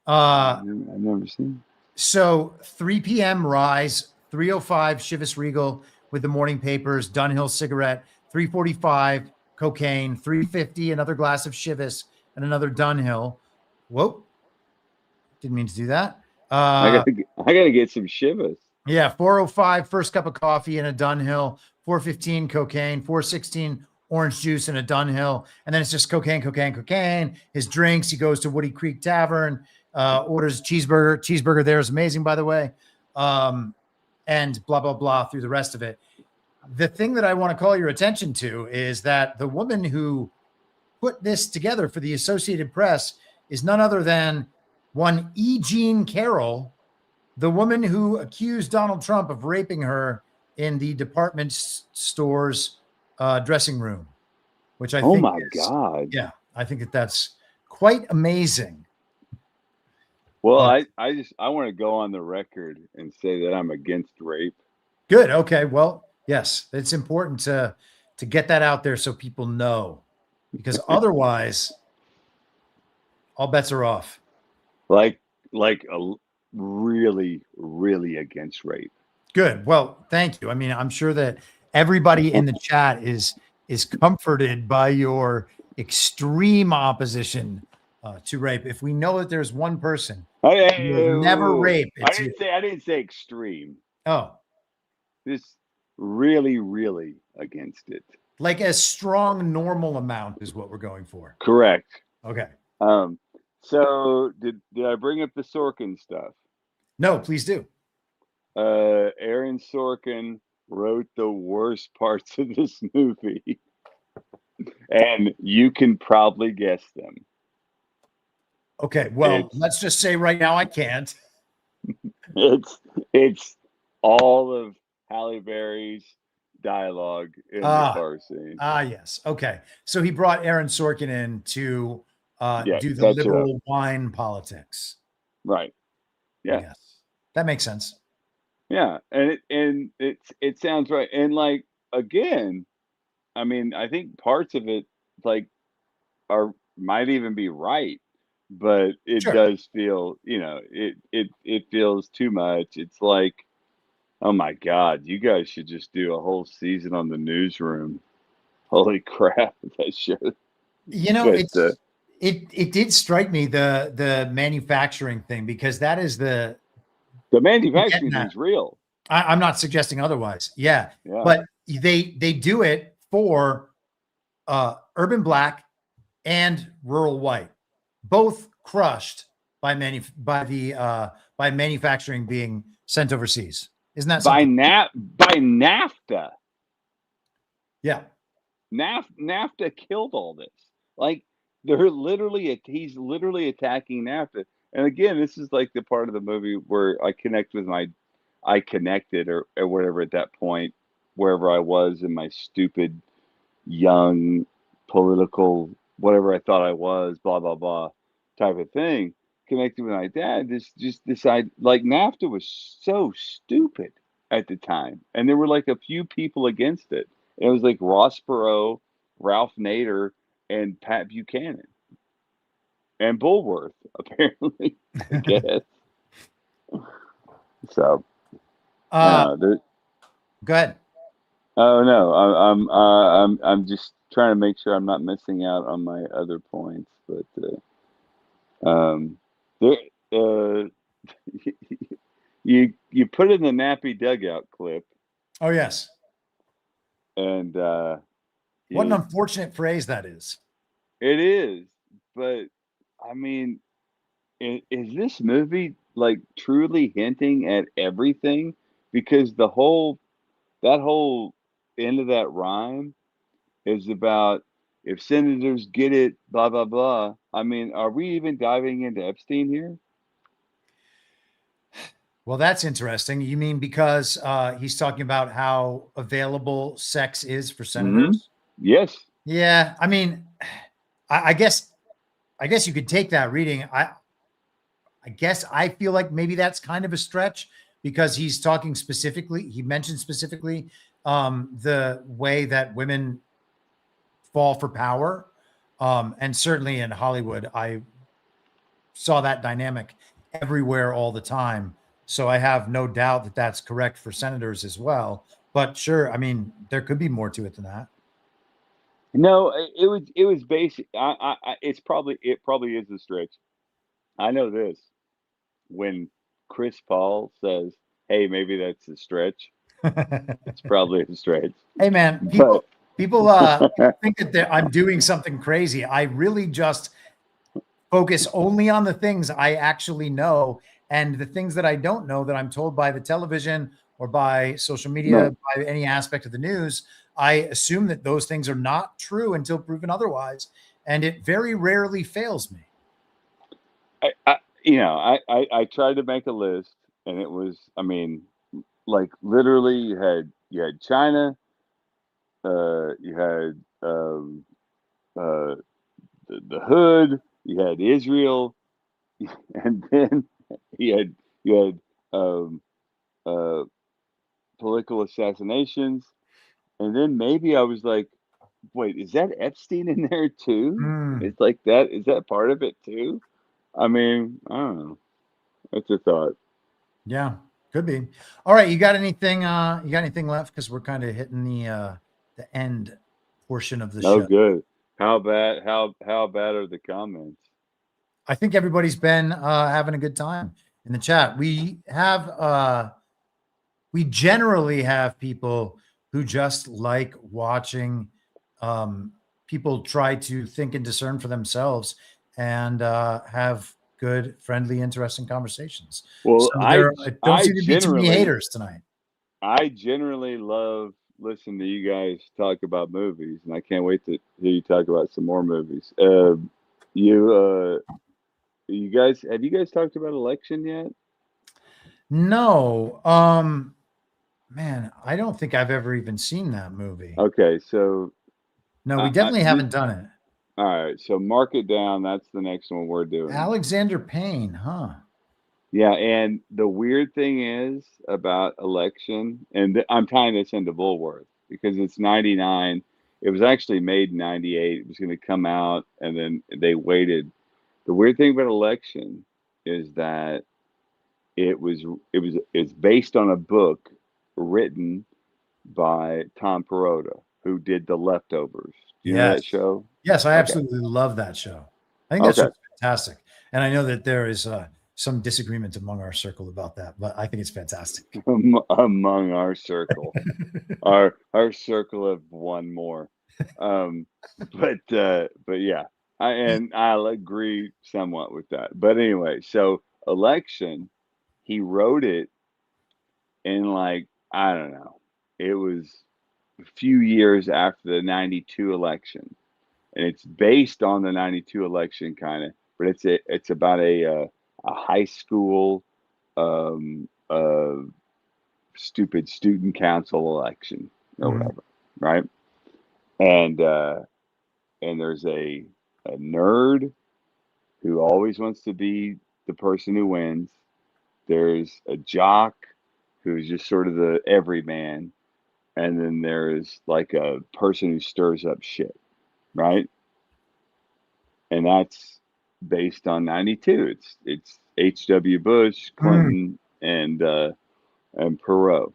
I've never seen. So 3 p.m. rise, 3:05 Chivas Regal with the morning papers, Dunhill cigarette, 3:45 cocaine, 3:50 another glass of Chivas and another Dunhill. Whoa, didn't mean to do that. I gotta get some shivas. Yeah, 4:05 first cup of coffee and a Dunhill, 4:15 cocaine, 4:16 orange juice and a Dunhill, and then it's just cocaine, cocaine, cocaine. His drinks, he goes to Woody Creek Tavern, orders cheeseburger. Cheeseburger there is amazing, by the way, and blah blah blah through the rest of it. The thing that I want to call your attention to is that the woman who put this together for the Associated Press is none other than one E. Jean Carroll, the woman who accused Donald Trump of raping her in the department store's dressing room, which I Oh think my is, God. yeah, I think that's quite amazing. Well, But I want to go on the record and say that I'm against rape. good. Okay. Well, yes, it's important to get that out there so people know, because otherwise, all bets are off. Like like a really, really against rape. Good. Well, thank you. I mean, I'm sure that everybody in the chat is comforted by your extreme opposition to rape. If we know that there's one person who will never rape, I didn't say extreme. Oh, Just really, really against it. like a strong normal amount is what we're going for. Correct. Okay. So did I bring up the Sorkin stuff? No, please do. Aaron Sorkin wrote the worst parts of this movie, and you can probably guess them. Okay, well, let's just say right now I can't. It's all of Halle Berry's dialogue in the car scene. Yes. Okay. So he brought Aaron Sorkin in to do the liberal wine politics. Right. Yeah. Yes. That makes sense. Yeah, and it sounds right. And like again, I mean, I think parts of it like might even be right, but it does feel, it feels too much. It's like, oh my God, you guys should just do a whole season on the Newsroom. Holy crap, that show. It did strike me the manufacturing thing, because that is the manufacturing is real. I'm not suggesting otherwise. Yeah. But they do it for urban Black and rural white, both crushed by manufacturing being sent overseas. Isn't that by NAFTA? Yeah. NAFTA killed all this. Like he's literally attacking NAFTA. And again, this is like the part of the movie where I connected or whatever at that point, wherever I was in my stupid, young, political, whatever I thought I was, blah, blah, blah, type of thing, connected with my dad. Just decide, like, NAFTA was so stupid at the time. And there were like a few people against it. It was like Ross Perot, Ralph Nader, and Pat Buchanan. And Bulworth, apparently, I guess. So, go ahead. Oh no, I'm just trying to make sure I'm not missing out on my other points. But you put in the nappy dugout clip. Oh yes. And what an unfortunate phrase that is. It is, but I mean, is this movie like truly hinting at everything? Because that whole end of that rhyme is about if senators get it, blah blah blah. I mean, are we even diving into Epstein here? Well, that's interesting. You mean because he's talking about how available sex is for senators? Mm-hmm. Yes. Yeah. I mean, I guess you could take that reading. I guess I feel like maybe that's kind of a stretch, because he's talking specifically. He mentioned specifically the way that women fall for power, and certainly in Hollywood, I saw that dynamic everywhere all the time. So I have no doubt that that's correct for senators as well. But sure, I mean, there could be more to it than that. No, it was basic. It probably is a stretch. I know this. When Chris Paul says, "Hey, maybe that's a stretch," it's probably a stretch. Hey, man, people think that I'm doing something crazy. I really just focus only on the things I actually know, and the things that I don't know that I'm told by the television or by social media, by any aspect of the news. I assume that those things are not true until proven otherwise, and it very rarely fails me. I tried to make a list, and it was, I mean, like literally you had China, you had the Hood, you had Israel, and then you had political assassinations, and then maybe I was like, wait, is that Epstein in there too? It's like that. Is that part of it too? I mean, I don't know. That's a thought. Yeah, could be. All right, you got anything? You got anything left? Because we're kind of hitting the end portion of the No show. good. How bad? How bad are the comments? I think everybody's been having a good time in the chat. We generally have people who just like watching people try to think and discern for themselves and have good, friendly, interesting conversations. Well, So there don't I seem to be too many generally haters tonight. I generally love listening to you guys talk about movies, and I can't wait to hear you talk about some more movies. You guys, have you guys talked about election yet? No, man, I don't think I've ever even seen that movie. Okay, so No, we definitely haven't done it. all right, so mark it down. That's the next one we're doing. Alexander Payne, huh? Yeah, and the weird thing is about election, and I'm tying this into Bulworth because it's 99. It was actually made in 98. It was going to come out, and then they waited. The weird thing about election is that it's based on a book written by Tom Perrotta, who did The Leftovers. Do you know that show? Yes, I Okay. absolutely love that show. I think that's Okay. fantastic. And I know that there is some disagreement among our circle about that, but I think it's fantastic. Among our circle, our circle of one more. But yeah, I'll agree somewhat with that. But anyway, so election, he wrote it in like, I don't know, it was a few years after the 92 election, and it's based on the 92 election kind of, but it's about a high school stupid student council election or whatever, right? And there's a nerd who always wants to be the person who wins. There's a jock who's just sort of the everyman, and then there's like a person who stirs up shit, right? And that's based on 92. It's H.W. Bush, Clinton, and Perot,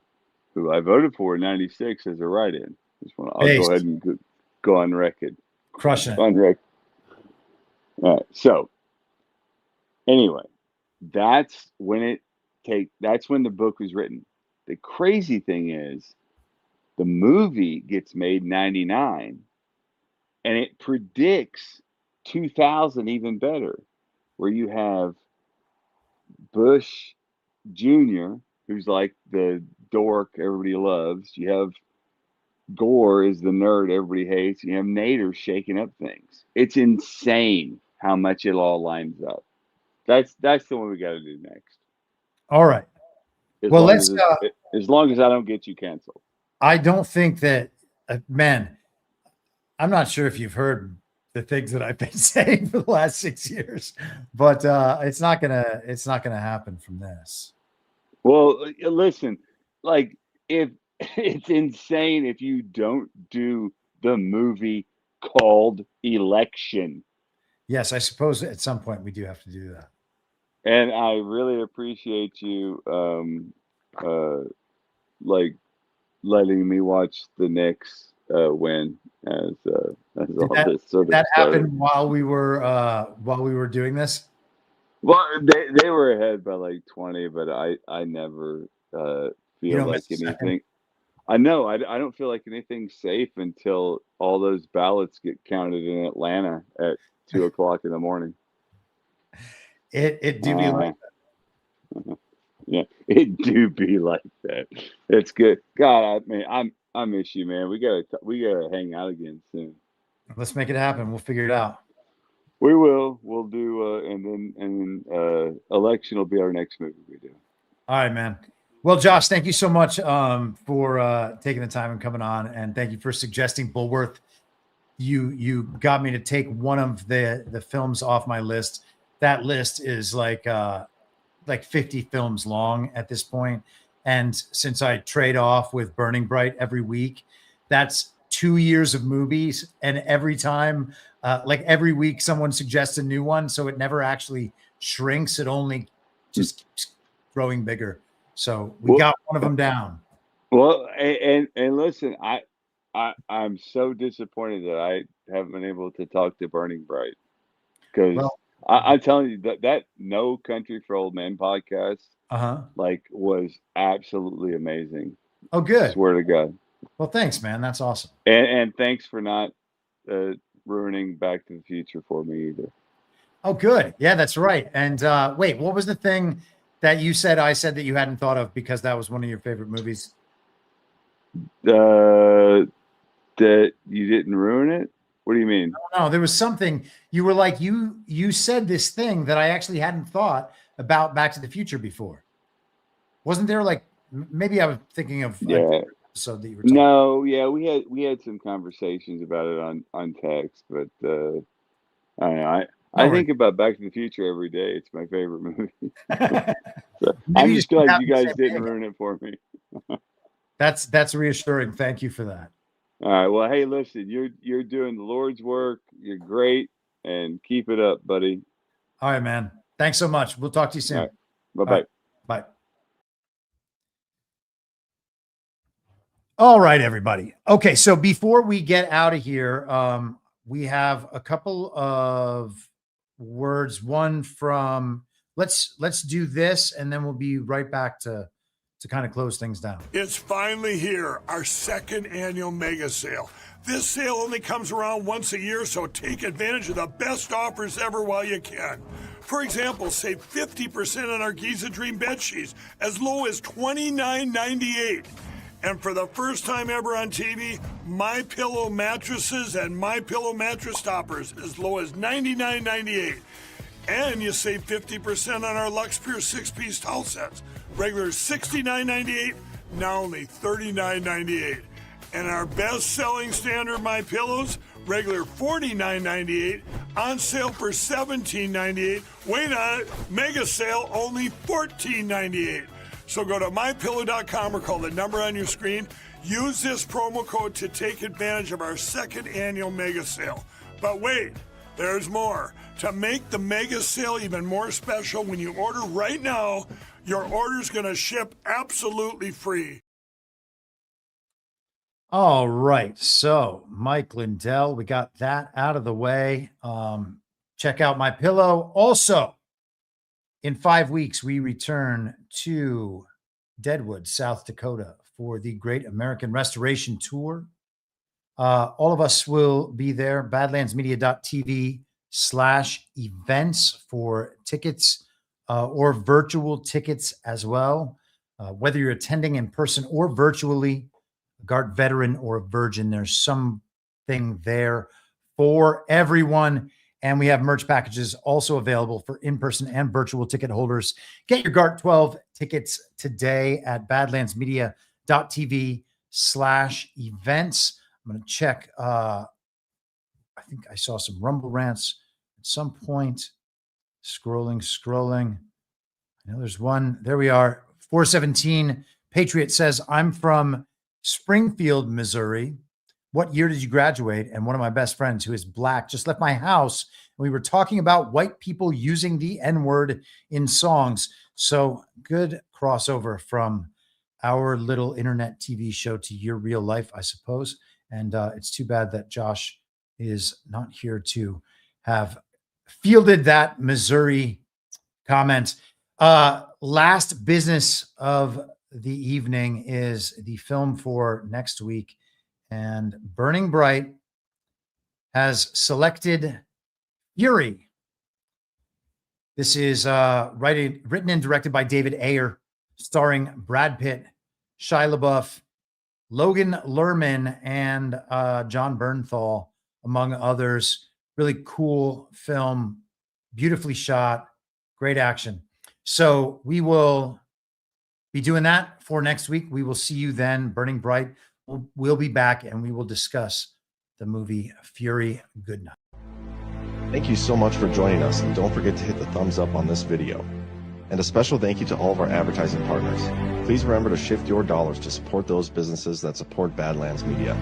who I voted for in 96 as a write-in. I'll go ahead and go on record. Crushing it. On record. All right. So anyway, that's when the book was written. The crazy thing is the movie gets made in 99 and it predicts 2000 even better, where you have Bush Jr., who's like the dork everybody loves. You have Gore is the nerd everybody hates. You have Nader shaking up things. It's insane how much it all lines up. That's the one we got to do next. All right. As long as I don't get you canceled. I don't think that, man, I'm not sure if you've heard the things that I've been saying for the last 6 years, but it's not gonna happen from this. Well, listen, like if it's insane if you don't do the movie called Election. Yes, I suppose at some point we do have to do that. And I really appreciate you like letting me watch the Knicks win as all this sort of that started. happened while we were doing this. Well, they were ahead by like 20, but I never feel like anything. I know I don't feel like anything's safe until all those ballots get counted in Atlanta at 2:00 in the morning. It do be like that. Yeah, it do be like that. It's good. God, I miss you, man. We gotta hang out again soon. Let's make it happen. We'll figure it out. We will. We'll do, and then election will be our next movie we do. All right, man. Well, Josh, thank you so much for taking the time and coming on, and thank you for suggesting Bullworth. You got me to take one of the films off my list. That list is like 50 films long at this point, and since I trade off with Burning Bright every week, that's 2 years of movies, and every time, every week, someone suggests a new one, so it never actually shrinks. It only just keeps growing bigger. So we got one of them down. Well, and listen, I'm so disappointed that I haven't been able to talk to Burning Bright, because I'm telling you that No Country for Old Men podcast like was absolutely amazing. Oh, good. Swear to God. Well, thanks, man. That's awesome. And thanks for not ruining Back to the Future for me either. Oh, good. Yeah, that's right. And wait, what was the thing that you said I said that you hadn't thought of because that was one of your favorite movies? That you didn't ruin it? What do you mean? No, there was something you were like, you said this thing that I actually hadn't thought about Back to the Future before. Wasn't there like, maybe I was thinking of episode that you were talking about. We had some conversations about it on text, but I don't know. I think about Back to the Future every day. It's my favorite movie. So I'm just glad you guys didn't ruin it for me. That's reassuring. Thank you for that. All right. Well, hey, listen, you're doing the Lord's work. You're great, and keep it up, buddy. All right, man. Thanks so much. We'll talk to you soon. Right. Bye-bye. Bye. All right, everybody. Okay, so before we get out of here, we have a couple of words. One from let's do this, and then we'll be right back to kind of close things down. It's finally here, our second annual mega sale. This sale only comes around once a year, so take advantage of the best offers ever while you can. For example, save 50% on our Giza Dream bed sheets, as low as $29.98. And for the first time ever on TV, My Pillow mattresses and My Pillow mattress toppers, as low as $99.98. And you save 50% on our Lux Pure 6-piece towel sets. Regular $69.98, now only $39.98. And our best-selling standard My Pillows, regular $49.98, on sale for $17.98. Wait on it, mega sale, only $14.98. So go to mypillow.com or call the number on your screen. Use this promo code to take advantage of our second annual mega sale. But wait, there's more. To make the mega sale even more special, when you order right now, your order's going to ship absolutely free. All right. So, Mike Lindell, we got that out of the way. Check out My Pillow. Also, in 5 weeks, we return to Deadwood, South Dakota for the Great American Restoration Tour. All of us will be there. Badlandsmedia.tv/events for tickets or virtual tickets as well. Whether you're attending in person or virtually, a Guard veteran or a virgin, there's something there for everyone. And we have merch packages also available for in-person and virtual ticket holders. Get your GART 12 tickets today at badlandsmedia.tv/events. I'm going to check. I think I saw some Rumble rants at some point. Scrolling. I know there's one. There we are. 417 Patriot says, I'm from Springfield, Missouri. What year did you graduate? And one of my best friends, who is Black, just left my house. We were talking about white people using the N-word in songs. So good crossover from our little internet TV show to your real life, I suppose. And it's too bad that Josh is not here to have fielded that Missouri comment. Last business of the evening is the film for next week. And Burning Bright has selected Eerie. This is written and directed by David Ayer, starring Brad Pitt, Shia LaBeouf, Logan Lerman, and John Bernthal, among others. Really cool film, beautifully shot, great action. So we will be doing that for next week. We will see you then. Burning Bright. We'll be back and we will discuss the movie Fury. Good night. Thank you so much for joining us, and don't forget to hit the thumbs up on this video. And a special thank you to all of our advertising partners. Please remember to shift your dollars to support those businesses that support Badlands Media.